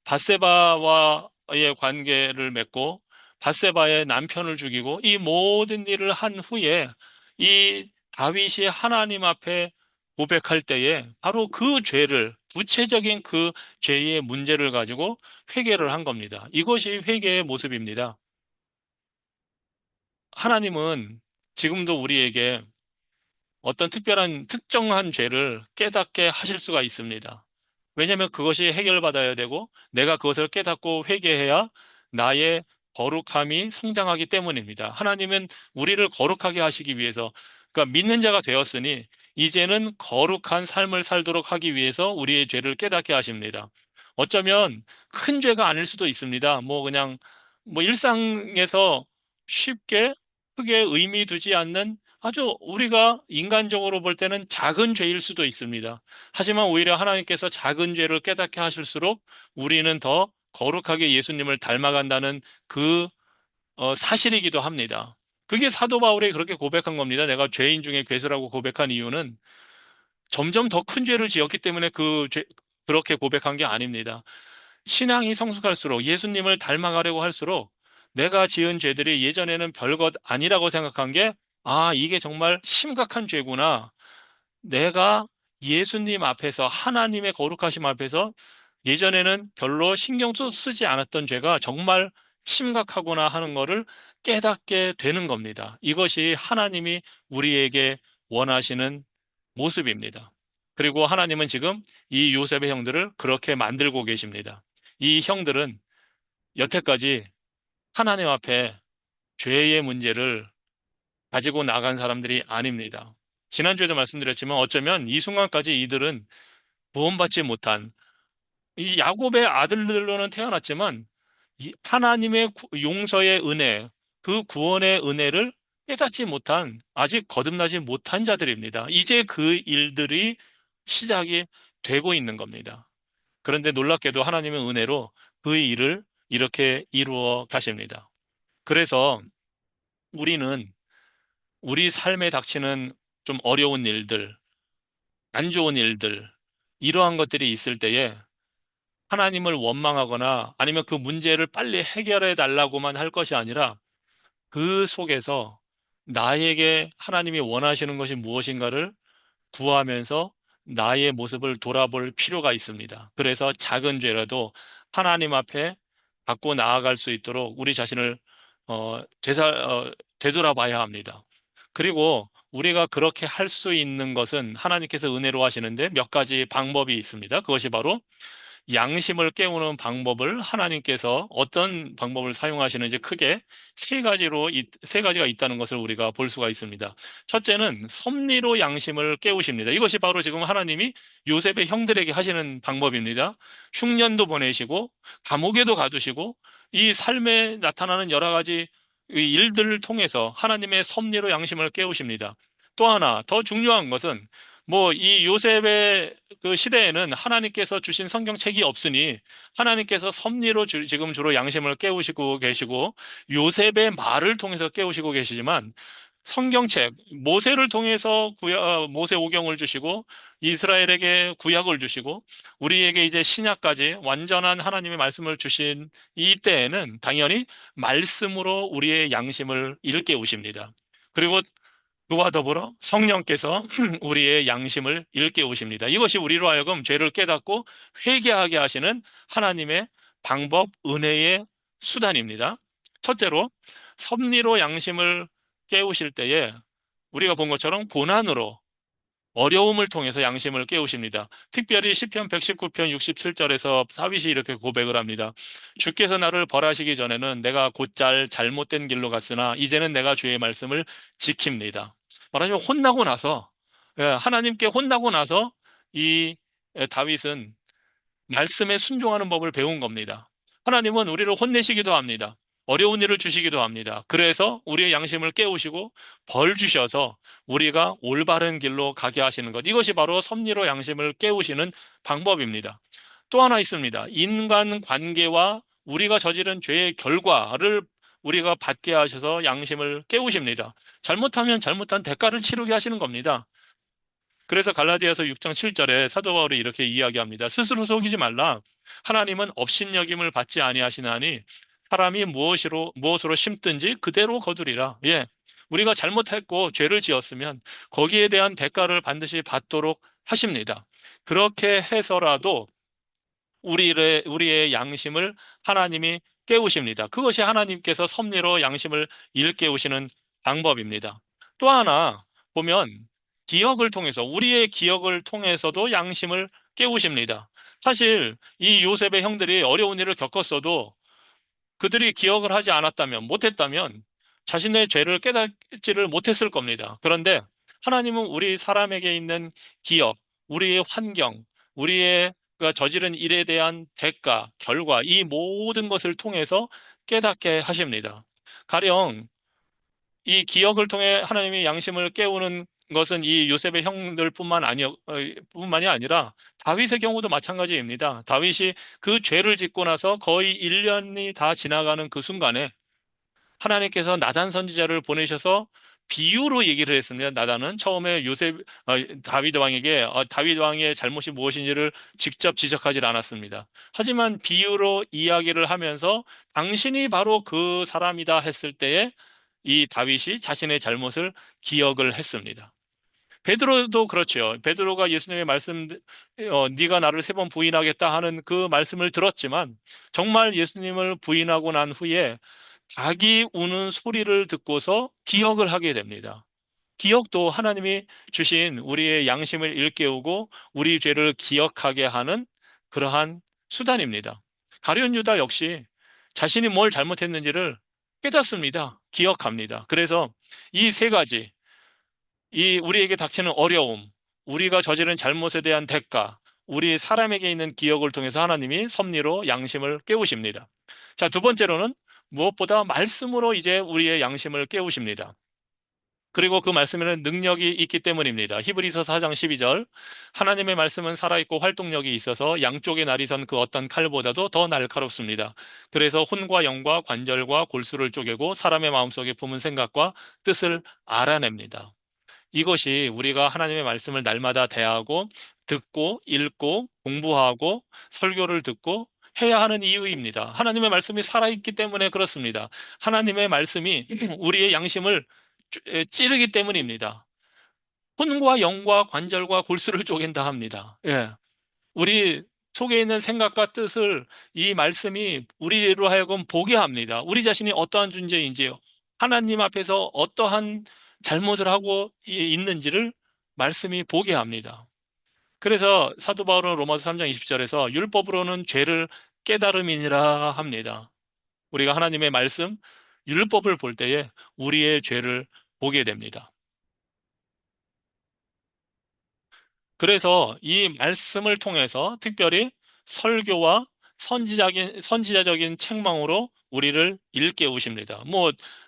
Speaker 1: 밧세바와의 관계를 맺고 밧세바의 남편을 죽이고 이 모든 일을 한 후에 이 다윗이 하나님 앞에 고백할 때에 바로 그 죄를 구체적인 그 죄의 문제를 가지고 회개를 한 겁니다. 이것이 회개의 모습입니다. 하나님은 지금도 우리에게 어떤 특별한 특정한 죄를 깨닫게 하실 수가 있습니다. 왜냐하면 그것이 해결받아야 되고 내가 그것을 깨닫고 회개해야 나의 거룩함이 성장하기 때문입니다. 하나님은 우리를 거룩하게 하시기 위해서 그러니까 믿는 자가 되었으니 이제는 거룩한 삶을 살도록 하기 위해서 우리의 죄를 깨닫게 하십니다. 어쩌면 큰 죄가 아닐 수도 있습니다. 뭐 그냥 뭐 일상에서 쉽게 크게 의미 두지 않는 아주 우리가 인간적으로 볼 때는 작은 죄일 수도 있습니다. 하지만 오히려 하나님께서 작은 죄를 깨닫게 하실수록 우리는 더 거룩하게 예수님을 닮아간다는 그 사실이기도 합니다. 그게 사도 바울이 그렇게 고백한 겁니다. 내가 죄인 중에 괴수라고 고백한 이유는 점점 더 큰 죄를 지었기 때문에 그렇게 고백한 게 아닙니다. 신앙이 성숙할수록 예수님을 닮아가려고 할수록 내가 지은 죄들이 예전에는 별것 아니라고 생각한 게 이게 정말 심각한 죄구나. 내가 예수님 앞에서 하나님의 거룩하심 앞에서 예전에는 별로 신경도 쓰지 않았던 죄가 정말 심각하구나 하는 것을 깨닫게 되는 겁니다. 이것이 하나님이 우리에게 원하시는 모습입니다. 그리고 하나님은 지금 이 요셉의 형들을 그렇게 만들고 계십니다. 이 형들은 여태까지 하나님 앞에 죄의 문제를 가지고 나간 사람들이 아닙니다. 지난주에도 말씀드렸지만 어쩌면 이 순간까지 이들은 구원받지 못한 이 야곱의 아들들로는 태어났지만 이 하나님의 용서의 은혜, 그 구원의 은혜를 깨닫지 못한 아직 거듭나지 못한 자들입니다. 이제 그 일들이 시작이 되고 있는 겁니다. 그런데 놀랍게도 하나님의 은혜로 그 일을 이렇게 이루어 가십니다. 그래서 우리는 우리 삶에 닥치는 좀 어려운 일들, 안 좋은 일들, 이러한 것들이 있을 때에 하나님을 원망하거나 아니면 그 문제를 빨리 해결해 달라고만 할 것이 아니라 그 속에서 나에게 하나님이 원하시는 것이 무엇인가를 구하면서 나의 모습을 돌아볼 필요가 있습니다. 그래서 작은 죄라도 하나님 앞에 갖고 나아갈 수 있도록 우리 자신을 되돌아봐야 합니다. 그리고 우리가 그렇게 할 수 있는 것은 하나님께서 은혜로 하시는데 몇 가지 방법이 있습니다. 그것이 바로 양심을 깨우는 방법을 하나님께서 어떤 방법을 사용하시는지 크게 세 가지가 있다는 것을 우리가 볼 수가 있습니다. 첫째는 섭리로 양심을 깨우십니다. 이것이 바로 지금 하나님이 요셉의 형들에게 하시는 방법입니다. 흉년도 보내시고 감옥에도 가두시고 이 삶에 나타나는 여러 가지 이 일들을 통해서 하나님의 섭리로 양심을 깨우십니다. 또 하나 더 중요한 것은 뭐 이 요셉의 그 시대에는 하나님께서 주신 성경책이 없으니 하나님께서 섭리로 지금 주로 양심을 깨우시고 계시고 요셉의 말을 통해서 깨우시고 계시지만 성경책 모세를 통해서 모세 오경을 주시고 이스라엘에게 구약을 주시고 우리에게 이제 신약까지 완전한 하나님의 말씀을 주신 이때에는 당연히 말씀으로 우리의 양심을 일깨우십니다. 그리고 그와 더불어 성령께서 우리의 양심을 일깨우십니다. 이것이 우리로 하여금 죄를 깨닫고 회개하게 하시는 하나님의 방법, 은혜의 수단입니다. 첫째로, 섭리로 양심을 깨우실 때에 우리가 본 것처럼 고난으로, 어려움을 통해서 양심을 깨우십니다. 특별히 시편 119편 67절에서 다윗이 이렇게 고백을 합니다. 주께서 나를 벌하시기 전에는 내가 곧잘 잘못된 길로 갔으나 이제는 내가 주의 말씀을 지킵니다. 말하자면 혼나고 나서, 하나님께 혼나고 나서 이 다윗은 말씀에 순종하는 법을 배운 겁니다. 하나님은 우리를 혼내시기도 합니다. 어려운 일을 주시기도 합니다. 그래서 우리의 양심을 깨우시고 벌 주셔서 우리가 올바른 길로 가게 하시는 것. 이것이 바로 섭리로 양심을 깨우시는 방법입니다. 또 하나 있습니다. 인간 관계와 우리가 저지른 죄의 결과를 우리가 받게 하셔서 양심을 깨우십니다. 잘못하면 잘못한 대가를 치르게 하시는 겁니다. 그래서 갈라디아서 6장 7절에 사도 바울이 이렇게 이야기합니다. 스스로 속이지 말라. 하나님은 업신여김을 받지 아니하시나니 사람이 무엇으로 심든지 그대로 거두리라. 예. 우리가 잘못했고 죄를 지었으면 거기에 대한 대가를 반드시 받도록 하십니다. 그렇게 해서라도 우리의 양심을 하나님이 깨우십니다. 그것이 하나님께서 섭리로 양심을 일깨우시는 방법입니다. 또 하나 보면 기억을 통해서 우리의 기억을 통해서도 양심을 깨우십니다. 사실 이 요셉의 형들이 어려운 일을 겪었어도 그들이 기억을 하지 않았다면, 못했다면 자신의 죄를 깨닫지를 못했을 겁니다. 그런데 하나님은 우리 사람에게 있는 기억, 우리의 환경, 우리의 그 저지른 일에 대한 대가, 결과, 이 모든 것을 통해서 깨닫게 하십니다. 가령 이 기억을 통해 하나님이 양심을 깨우는 것은 이 요셉의 뿐만이 아니라 다윗의 경우도 마찬가지입니다. 다윗이 그 죄를 짓고 나서 거의 1년이 다 지나가는 그 순간에 하나님께서 나단 선지자를 보내셔서 비유로 얘기를 했습니다. 나단은 처음에 다윗 왕에게 다윗 왕의 잘못이 무엇인지를 직접 지적하지 않았습니다. 하지만 비유로 이야기를 하면서 당신이 바로 그 사람이다 했을 때에 이 다윗이 자신의 잘못을 기억을 했습니다. 베드로도 그렇죠. 베드로가 예수님의 말씀, 네가 나를 3번 부인하겠다 하는 그 말씀을 들었지만 정말 예수님을 부인하고 난 후에 자기 우는 소리를 듣고서 기억을 하게 됩니다. 기억도 하나님이 주신 우리의 양심을 일깨우고 우리 죄를 기억하게 하는 그러한 수단입니다. 가룟 유다 역시 자신이 뭘 잘못했는지를 깨닫습니다. 기억합니다. 그래서 이 세 가지, 이 우리에게 닥치는 어려움, 우리가 저지른 잘못에 대한 대가, 우리 사람에게 있는 기억을 통해서 하나님이 섭리로 양심을 깨우십니다. 자, 두 번째로는 무엇보다 말씀으로 이제 우리의 양심을 깨우십니다. 그리고 그 말씀에는 능력이 있기 때문입니다. 히브리서 4장 12절. 하나님의 말씀은 살아있고 활동력이 있어서 양쪽에 날이 선 그 어떤 칼보다도 더 날카롭습니다. 그래서 혼과 영과 관절과 골수를 쪼개고 사람의 마음속에 품은 생각과 뜻을 알아냅니다. 이것이 우리가 하나님의 말씀을 날마다 대하고 듣고 읽고 공부하고 설교를 듣고 해야 하는 이유입니다. 하나님의 말씀이 살아있기 때문에 그렇습니다. 하나님의 말씀이 우리의 양심을 찌르기 때문입니다. 혼과 영과 관절과 골수를 쪼갠다 합니다. 예. 우리 속에 있는 생각과 뜻을 이 말씀이 우리로 하여금 보게 합니다. 우리 자신이 어떠한 존재인지요. 하나님 앞에서 어떠한 잘못을 하고 있는지를 말씀이 보게 합니다. 그래서 사도 바울은 로마서 3장 20절에서 율법으로는 죄를 깨달음이니라 합니다. 우리가 하나님의 말씀, 율법을 볼 때에 우리의 죄를 보게 됩니다. 그래서 이 말씀을 통해서 특별히 설교와 선지자적인 책망으로 우리를 일깨우십니다.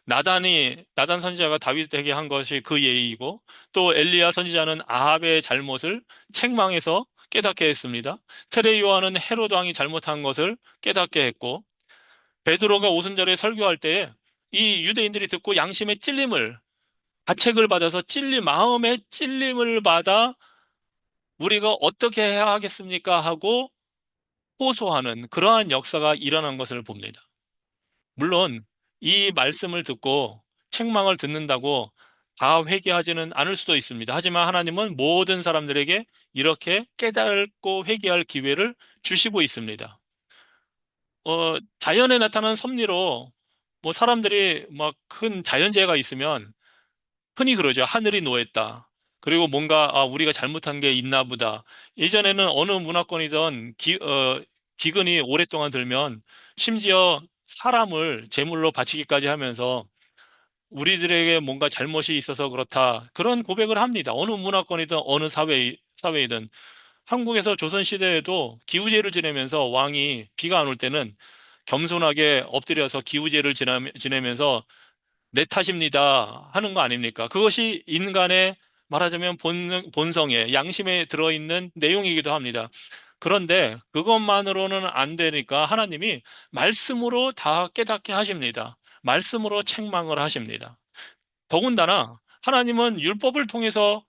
Speaker 1: 나단 선지자가 다윗에게 한 것이 그 예의이고, 또 엘리야 선지자는 아합의 잘못을 책망해서 깨닫게 했습니다. 테레 요한은 헤롯 왕이 잘못한 것을 깨닫게 했고, 베드로가 오순절에 설교할 때에 이 유대인들이 듣고 양심의 찔림을, 가책을 받아서 마음의 찔림을 받아 우리가 어떻게 해야 하겠습니까? 하고 호소하는 그러한 역사가 일어난 것을 봅니다. 물론 이 말씀을 듣고 책망을 듣는다고 다 회개하지는 않을 수도 있습니다. 하지만 하나님은 모든 사람들에게 이렇게 깨닫고 회개할 기회를 주시고 있습니다. 자연에 나타난 섭리로 뭐 사람들이 막 큰 자연재해가 있으면 흔히 그러죠. 하늘이 노했다. 그리고 뭔가 우리가 잘못한 게 있나 보다. 예전에는 어느 문화권이든 기근이 오랫동안 들면 심지어 사람을 제물로 바치기까지 하면서 우리들에게 뭔가 잘못이 있어서 그렇다. 그런 고백을 합니다. 어느 문화권이든 어느 사회이든. 한국에서 조선시대에도 기우제를 지내면서 왕이 비가 안 올 때는 겸손하게 엎드려서 기우제를 지내면서 내 탓입니다 하는 거 아닙니까? 그것이 인간의 말하자면 본성에, 양심에 들어있는 내용이기도 합니다. 그런데 그것만으로는 안 되니까 하나님이 말씀으로 다 깨닫게 하십니다. 말씀으로 책망을 하십니다. 더군다나 하나님은 율법을 통해서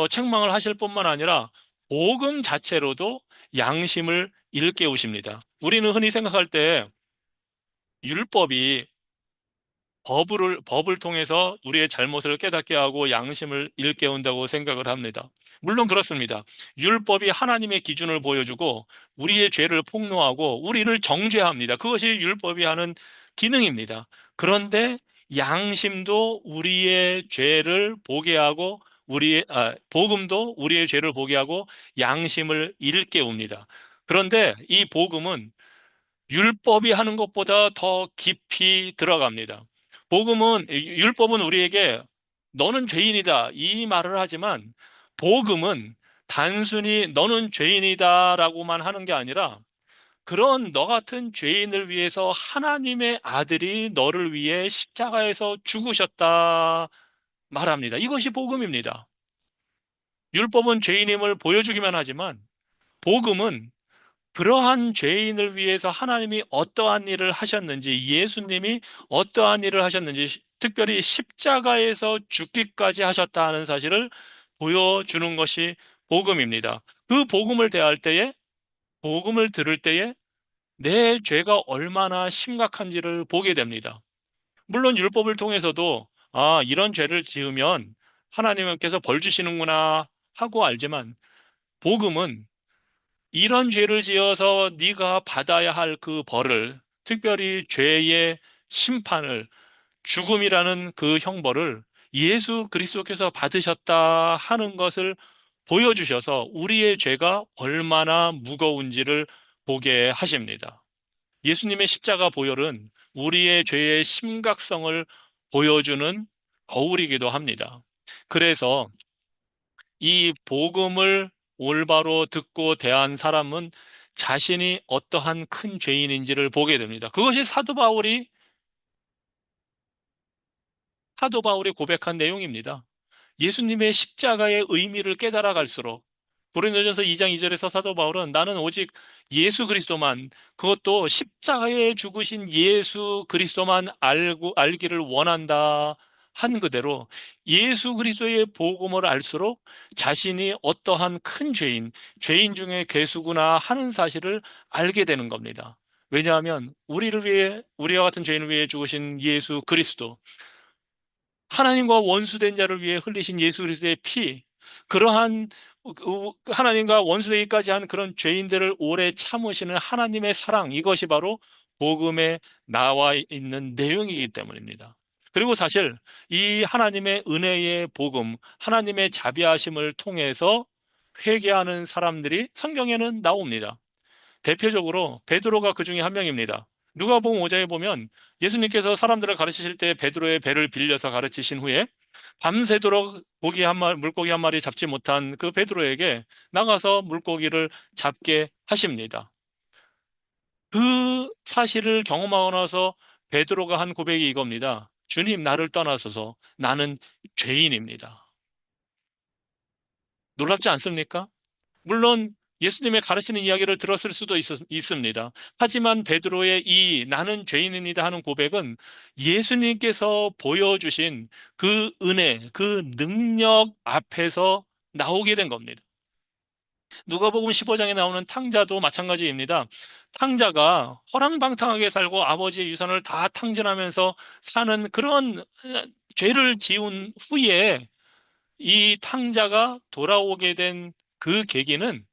Speaker 1: 책망을 하실 뿐만 아니라 복음 자체로도 양심을 일깨우십니다. 우리는 흔히 생각할 때 율법이 법을 통해서 우리의 잘못을 깨닫게 하고 양심을 일깨운다고 생각을 합니다. 물론 그렇습니다. 율법이 하나님의 기준을 보여주고 우리의 죄를 폭로하고 우리를 정죄합니다. 그것이 율법이 하는 기능입니다. 그런데 양심도 우리의 죄를 보게 하고 복음도 우리의 죄를 보게 하고 양심을 일깨웁니다. 그런데 이 복음은 율법이 하는 것보다 더 깊이 들어갑니다. 율법은 우리에게 너는 죄인이다 이 말을 하지만 복음은 단순히 너는 죄인이다라고만 하는 게 아니라 그런 너 같은 죄인을 위해서 하나님의 아들이 너를 위해 십자가에서 죽으셨다 말합니다. 이것이 복음입니다. 율법은 죄인임을 보여주기만 하지만 복음은 그러한 죄인을 위해서 하나님이 어떠한 일을 하셨는지, 예수님이 어떠한 일을 하셨는지, 특별히 십자가에서 죽기까지 하셨다 하는 사실을 보여주는 것이 복음입니다. 그 복음을 대할 때에, 복음을 들을 때에 내 죄가 얼마나 심각한지를 보게 됩니다. 물론 율법을 통해서도, 이런 죄를 지으면 하나님께서 벌 주시는구나 하고 알지만, 복음은 이런 죄를 지어서 네가 받아야 할 그 벌을, 특별히 죄의 심판을, 죽음이라는 그 형벌을 예수 그리스도께서 받으셨다 하는 것을 보여주셔서 우리의 죄가 얼마나 무거운지를 보게 하십니다. 예수님의 십자가 보혈은 우리의 죄의 심각성을 보여주는 거울이기도 합니다. 그래서 이 복음을 올바로 듣고 대한 사람은 자신이 어떠한 큰 죄인인지를 보게 됩니다. 그것이 사도 바울이 고백한 내용입니다. 예수님의 십자가의 의미를 깨달아 갈수록 고린도전서 2장 2절에서 사도 바울은 나는 오직 예수 그리스도만 그것도 십자가에 죽으신 예수 그리스도만 알기를 원한다 한 그대로 예수 그리스도의 복음을 알수록 자신이 어떠한 큰 죄인 중에 괴수구나 하는 사실을 알게 되는 겁니다. 왜냐하면 우리와 같은 죄인을 위해 죽으신 예수 그리스도, 하나님과 원수된 자를 위해 흘리신 예수 그리스도의 피, 그러한 하나님과 원수되기까지 한 그런 죄인들을 오래 참으시는 하나님의 사랑, 이것이 바로 복음에 나와 있는 내용이기 때문입니다. 그리고 사실 이 하나님의 은혜의 복음, 하나님의 자비하심을 통해서 회개하는 사람들이 성경에는 나옵니다. 대표적으로 베드로가 그 중에 한 명입니다. 누가복음 5장에 보면 예수님께서 사람들을 가르치실 때 베드로의 배를 빌려서 가르치신 후에 밤새도록 물고기 한 마리 잡지 못한 그 베드로에게 나가서 물고기를 잡게 하십니다. 그 사실을 경험하고 나서 베드로가 한 고백이 이겁니다. 주님, 나를 떠나소서. 나는 죄인입니다. 놀랍지 않습니까? 물론 예수님의 가르치는 이야기를 들었을 수도 있습니다. 하지만 베드로의 이 나는 죄인입니다 하는 고백은 예수님께서 보여주신 그 은혜, 그 능력 앞에서 나오게 된 겁니다. 누가복음 15장에 나오는 탕자도 마찬가지입니다. 탕자가 허랑방탕하게 살고 아버지의 유산을 다 탕진하면서 사는 그런 죄를 지은 후에 이 탕자가 돌아오게 된 그 계기는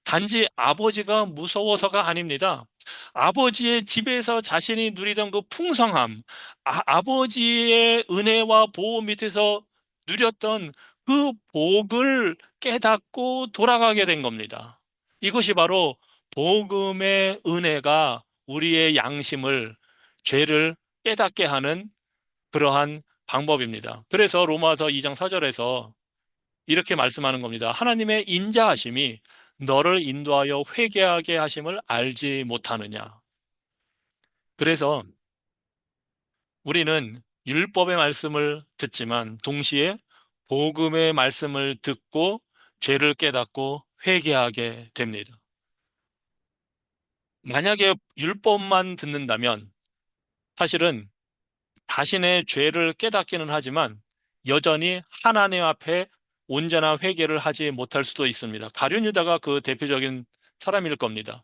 Speaker 1: 단지 아버지가 무서워서가 아닙니다. 아버지의 집에서 자신이 누리던 그 풍성함, 아버지의 은혜와 보호 밑에서 누렸던 그 복을 깨닫고 돌아가게 된 겁니다. 이것이 바로 복음의 은혜가 우리의 양심을, 죄를 깨닫게 하는 그러한 방법입니다. 그래서 로마서 2장 4절에서 이렇게 말씀하는 겁니다. 하나님의 인자하심이 너를 인도하여 회개하게 하심을 알지 못하느냐. 그래서 우리는 율법의 말씀을 듣지만 동시에 복음의 말씀을 듣고 죄를 깨닫고 회개하게 됩니다. 만약에 율법만 듣는다면 사실은 자신의 죄를 깨닫기는 하지만 여전히 하나님 앞에 온전한 회개를 하지 못할 수도 있습니다. 가룟 유다가 그 대표적인 사람일 겁니다.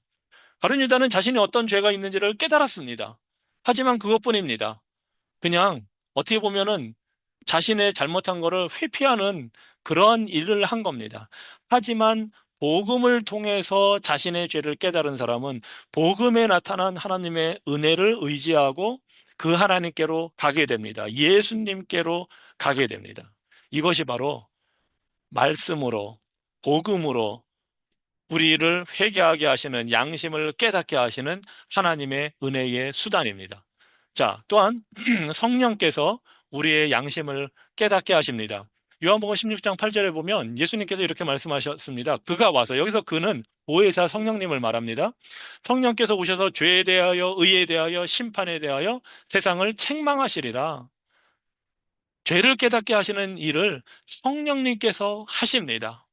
Speaker 1: 가룟 유다는 자신이 어떤 죄가 있는지를 깨달았습니다. 하지만 그것뿐입니다. 그냥 어떻게 보면은 자신의 잘못한 거를 회피하는 그런 일을 한 겁니다. 하지만 복음을 통해서 자신의 죄를 깨달은 사람은 복음에 나타난 하나님의 은혜를 의지하고 그 하나님께로 가게 됩니다. 예수님께로 가게 됩니다. 이것이 바로 말씀으로, 복음으로 우리를 회개하게 하시는, 양심을 깨닫게 하시는 하나님의 은혜의 수단입니다. 자, 또한 성령께서 우리의 양심을 깨닫게 하십니다. 요한복음 16장 8절에 보면 예수님께서 이렇게 말씀하셨습니다. 그가 와서, 여기서 그는 보혜사 성령님을 말합니다. 성령께서 오셔서 죄에 대하여, 의에 대하여, 심판에 대하여 세상을 책망하시리라. 죄를 깨닫게 하시는 일을 성령님께서 하십니다.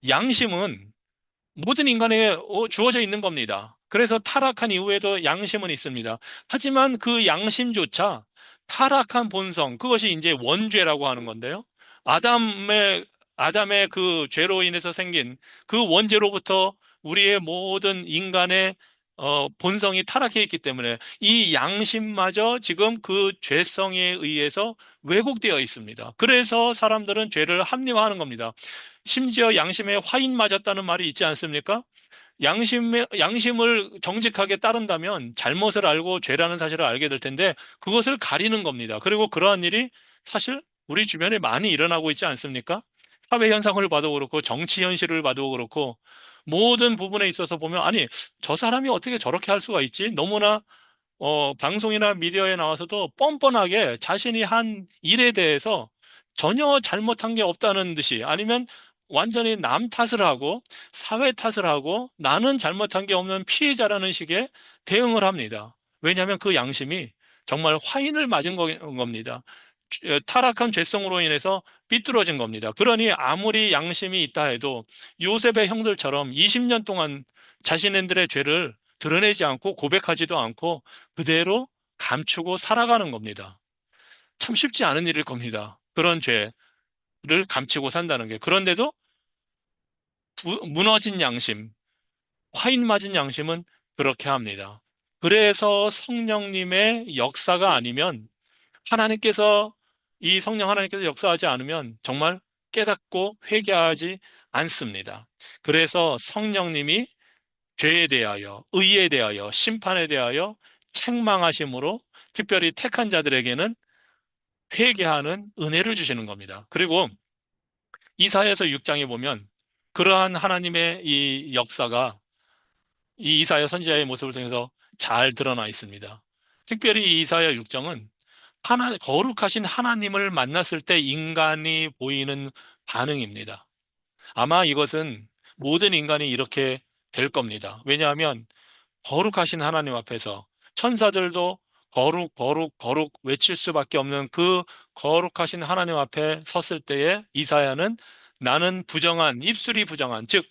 Speaker 1: 양심은 모든 인간에게 주어져 있는 겁니다. 그래서 타락한 이후에도 양심은 있습니다. 하지만 그 양심조차 타락한 본성, 그것이 이제 원죄라고 하는 건데요. 아담의, 아담의 그 죄로 인해서 생긴 그 원죄로부터 우리의 모든 인간의 본성이 타락해 있기 때문에 이 양심마저 지금 그 죄성에 의해서 왜곡되어 있습니다. 그래서 사람들은 죄를 합리화하는 겁니다. 심지어 양심에 화인 맞았다는 말이 있지 않습니까? 양심을 정직하게 따른다면 잘못을 알고 죄라는 사실을 알게 될 텐데 그것을 가리는 겁니다. 그리고 그러한 일이 사실 우리 주변에 많이 일어나고 있지 않습니까? 사회 현상을 봐도 그렇고 정치 현실을 봐도 그렇고 모든 부분에 있어서 보면 아니 저 사람이 어떻게 저렇게 할 수가 있지? 너무나 방송이나 미디어에 나와서도 뻔뻔하게 자신이 한 일에 대해서 전혀 잘못한 게 없다는 듯이 아니면 완전히 남 탓을 하고 사회 탓을 하고 나는 잘못한 게 없는 피해자라는 식의 대응을 합니다. 왜냐하면 그 양심이 정말 화인을 맞은 겁니다. 타락한 죄성으로 인해서 삐뚤어진 겁니다. 그러니 아무리 양심이 있다 해도 요셉의 형들처럼 20년 동안 자신들의 죄를 드러내지 않고 고백하지도 않고 그대로 감추고 살아가는 겁니다. 참 쉽지 않은 일일 겁니다. 그런 죄를 감추고 산다는 게. 그런데도 무너진 양심, 화인 맞은 양심은 그렇게 합니다. 그래서 성령님의 역사가 아니면 하나님께서 이 성령 하나님께서 역사하지 않으면 정말 깨닫고 회개하지 않습니다. 그래서 성령님이 죄에 대하여, 의에 대하여, 심판에 대하여 책망하심으로 특별히 택한 자들에게는 회개하는 은혜를 주시는 겁니다. 그리고 이사야서 6장에 보면 그러한 하나님의 이 역사가 이 이사야 선지자의 모습을 통해서 잘 드러나 있습니다. 특별히 이 이사야 6장은 거룩하신 하나님을 만났을 때 인간이 보이는 반응입니다. 아마 이것은 모든 인간이 이렇게 될 겁니다. 왜냐하면 거룩하신 하나님 앞에서 천사들도 거룩, 거룩, 거룩 외칠 수밖에 없는 그 거룩하신 하나님 앞에 섰을 때에 이사야는 나는 부정한, 입술이 부정한, 즉,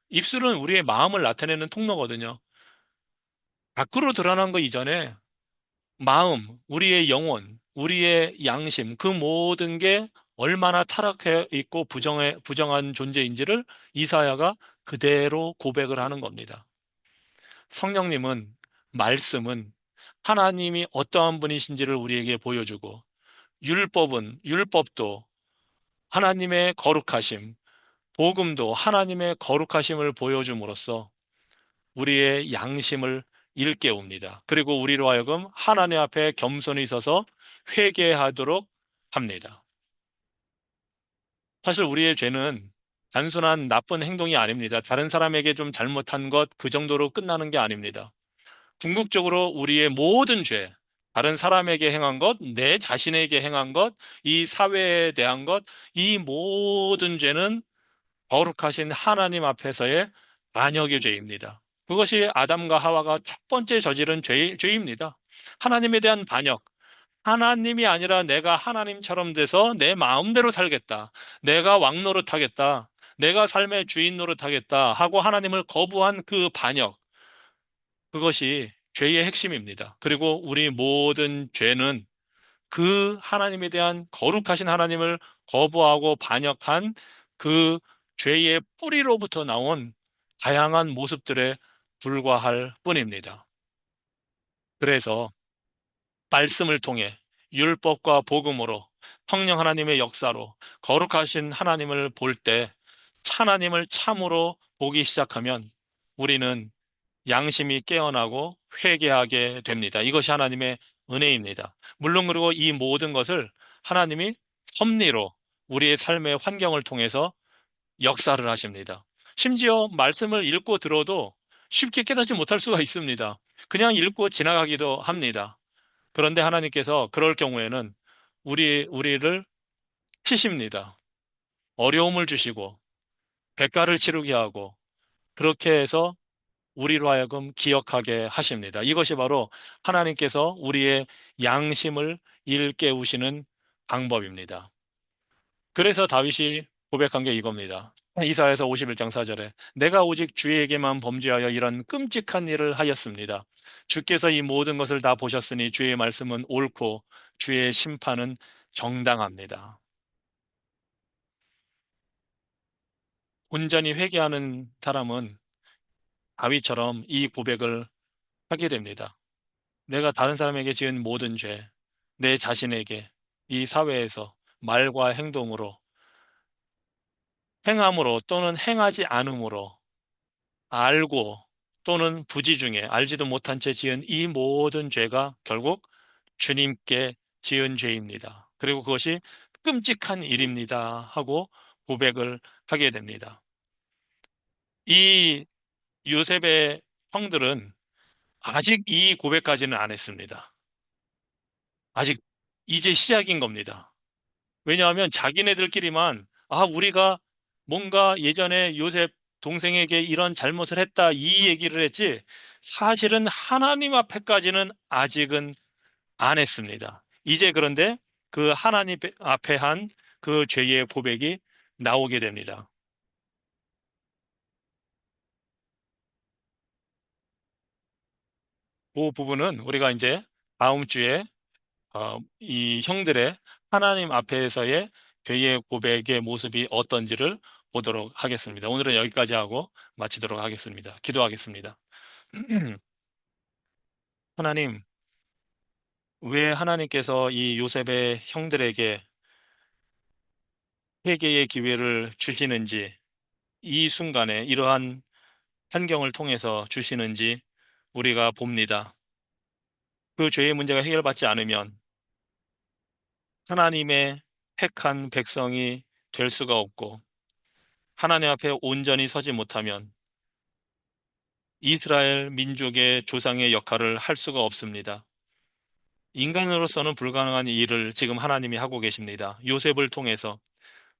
Speaker 1: 입술은 우리의 마음을 나타내는 통로거든요. 밖으로 드러난 거 이전에 마음, 우리의 영혼, 우리의 양심, 그 모든 게 얼마나 타락해 있고 부정한 존재인지를 이사야가 그대로 고백을 하는 겁니다. 성령님은, 말씀은 하나님이 어떠한 분이신지를 우리에게 보여주고, 율법도 하나님의 거룩하심, 복음도 하나님의 거룩하심을 보여줌으로써 우리의 양심을 일깨웁니다. 그리고 우리로 하여금 하나님 앞에 겸손히 서서 회개하도록 합니다. 사실 우리의 죄는 단순한 나쁜 행동이 아닙니다. 다른 사람에게 좀 잘못한 것, 그 정도로 끝나는 게 아닙니다. 궁극적으로 우리의 모든 죄, 다른 사람에게 행한 것, 내 자신에게 행한 것, 이 사회에 대한 것, 이 모든 죄는 거룩하신 하나님 앞에서의 반역의 죄입니다. 그것이 아담과 하와가 첫 번째 저지른 죄입니다. 하나님에 대한 반역. 하나님이 아니라 내가 하나님처럼 돼서 내 마음대로 살겠다. 내가 왕 노릇하겠다. 내가 삶의 주인 노릇하겠다 하고 하나님을 거부한 그 반역. 그것이 죄의 핵심입니다. 그리고 우리 모든 죄는 그 하나님에 대한 거룩하신 하나님을 거부하고 반역한 그 죄의 뿌리로부터 나온 다양한 모습들에 불과할 뿐입니다. 그래서 말씀을 통해 율법과 복음으로 성령 하나님의 역사로 거룩하신 하나님을 볼 때 하나님을 참으로 보기 시작하면 우리는 양심이 깨어나고 회개하게 됩니다. 이것이 하나님의 은혜입니다. 물론 그리고 이 모든 것을 하나님이 섭리로 우리의 삶의 환경을 통해서 역사를 하십니다. 심지어 말씀을 읽고 들어도 쉽게 깨닫지 못할 수가 있습니다. 그냥 읽고 지나가기도 합니다. 그런데 하나님께서 그럴 경우에는 우리를 치십니다. 어려움을 주시고 백가를 치르게 하고 그렇게 해서 우리로 하여금 기억하게 하십니다. 이것이 바로 하나님께서 우리의 양심을 일깨우시는 방법입니다. 그래서 다윗이 고백한 게 이겁니다. 이사야서 51장 4절에 내가 오직 주에게만 범죄하여 이런 끔찍한 일을 하였습니다. 주께서 이 모든 것을 다 보셨으니 주의 말씀은 옳고 주의 심판은 정당합니다. 온전히 회개하는 사람은 다윗처럼 이 고백을 하게 됩니다. 내가 다른 사람에게 지은 모든 죄, 내 자신에게 이 사회에서 말과 행동으로, 행함으로 또는 행하지 않음으로, 알고 또는 부지중에 알지도 못한 채 지은 이 모든 죄가 결국 주님께 지은 죄입니다. 그리고 그것이 끔찍한 일입니다. 하고 고백을 하게 됩니다. 이 요셉의 형들은 아직 이 고백까지는 안 했습니다. 아직 이제 시작인 겁니다. 왜냐하면 자기네들끼리만 우리가 뭔가 예전에 요셉 동생에게 이런 잘못을 했다 이 얘기를 했지 사실은 하나님 앞에까지는 아직은 안 했습니다. 이제 그런데 그 하나님 앞에 한 그 죄의 고백이 나오게 됩니다. 그 부분은 우리가 이제 다음 주에 이 형들의 하나님 앞에서의 죄의 고백의 모습이 어떤지를 보도록 하겠습니다. 오늘은 여기까지 하고 마치도록 하겠습니다. 기도하겠습니다. 하나님, 왜 하나님께서 이 요셉의 형들에게 회개의 기회를 주시는지, 이 순간에 이러한 환경을 통해서 주시는지 우리가 봅니다. 그 죄의 문제가 해결받지 않으면 하나님의 택한 백성이 될 수가 없고, 하나님 앞에 온전히 서지 못하면 이스라엘 민족의 조상의 역할을 할 수가 없습니다. 인간으로서는 불가능한 일을 지금 하나님이 하고 계십니다. 요셉을 통해서,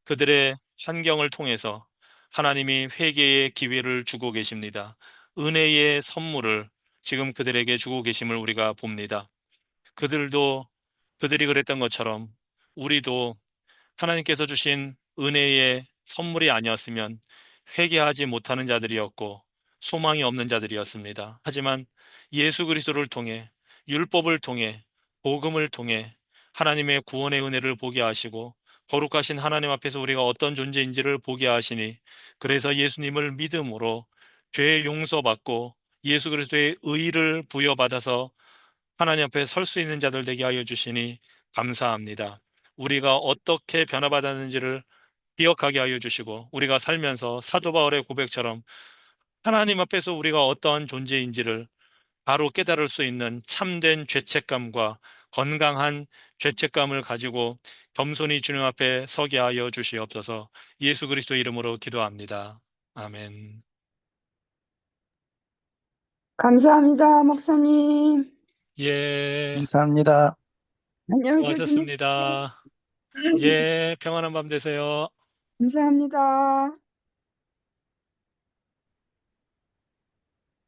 Speaker 1: 그들의 환경을 통해서 하나님이 회개의 기회를 주고 계십니다. 은혜의 선물을 지금 그들에게 주고 계심을 우리가 봅니다. 그들도, 그들이 그랬던 것처럼 우리도 하나님께서 주신 은혜의 선물이 아니었으면 회개하지 못하는 자들이었고 소망이 없는 자들이었습니다. 하지만 예수 그리스도를 통해 율법을 통해 복음을 통해 하나님의 구원의 은혜를 보게 하시고 거룩하신 하나님 앞에서 우리가 어떤 존재인지를 보게 하시니 그래서 예수님을 믿음으로 죄 용서받고 예수 그리스도의 의를 부여받아서 하나님 앞에 설 수 있는 자들 되게 하여 주시니 감사합니다. 우리가 어떻게 변화받았는지를 기억하게 하여 주시고, 우리가 살면서 사도 바울의 고백처럼 하나님 앞에서 우리가 어떠한 존재인지를 바로 깨달을 수 있는 참된 죄책감과 건강한 죄책감을 가지고 겸손히 주님 앞에 서게 하여 주시옵소서. 예수 그리스도 이름으로 기도합니다. 아멘.
Speaker 2: 감사합니다, 목사님.
Speaker 1: 예,
Speaker 2: 감사합니다. 안녕히 계십니까?
Speaker 1: 수고하셨습니다. 예, 평안한 밤 되세요.
Speaker 2: 감사합니다.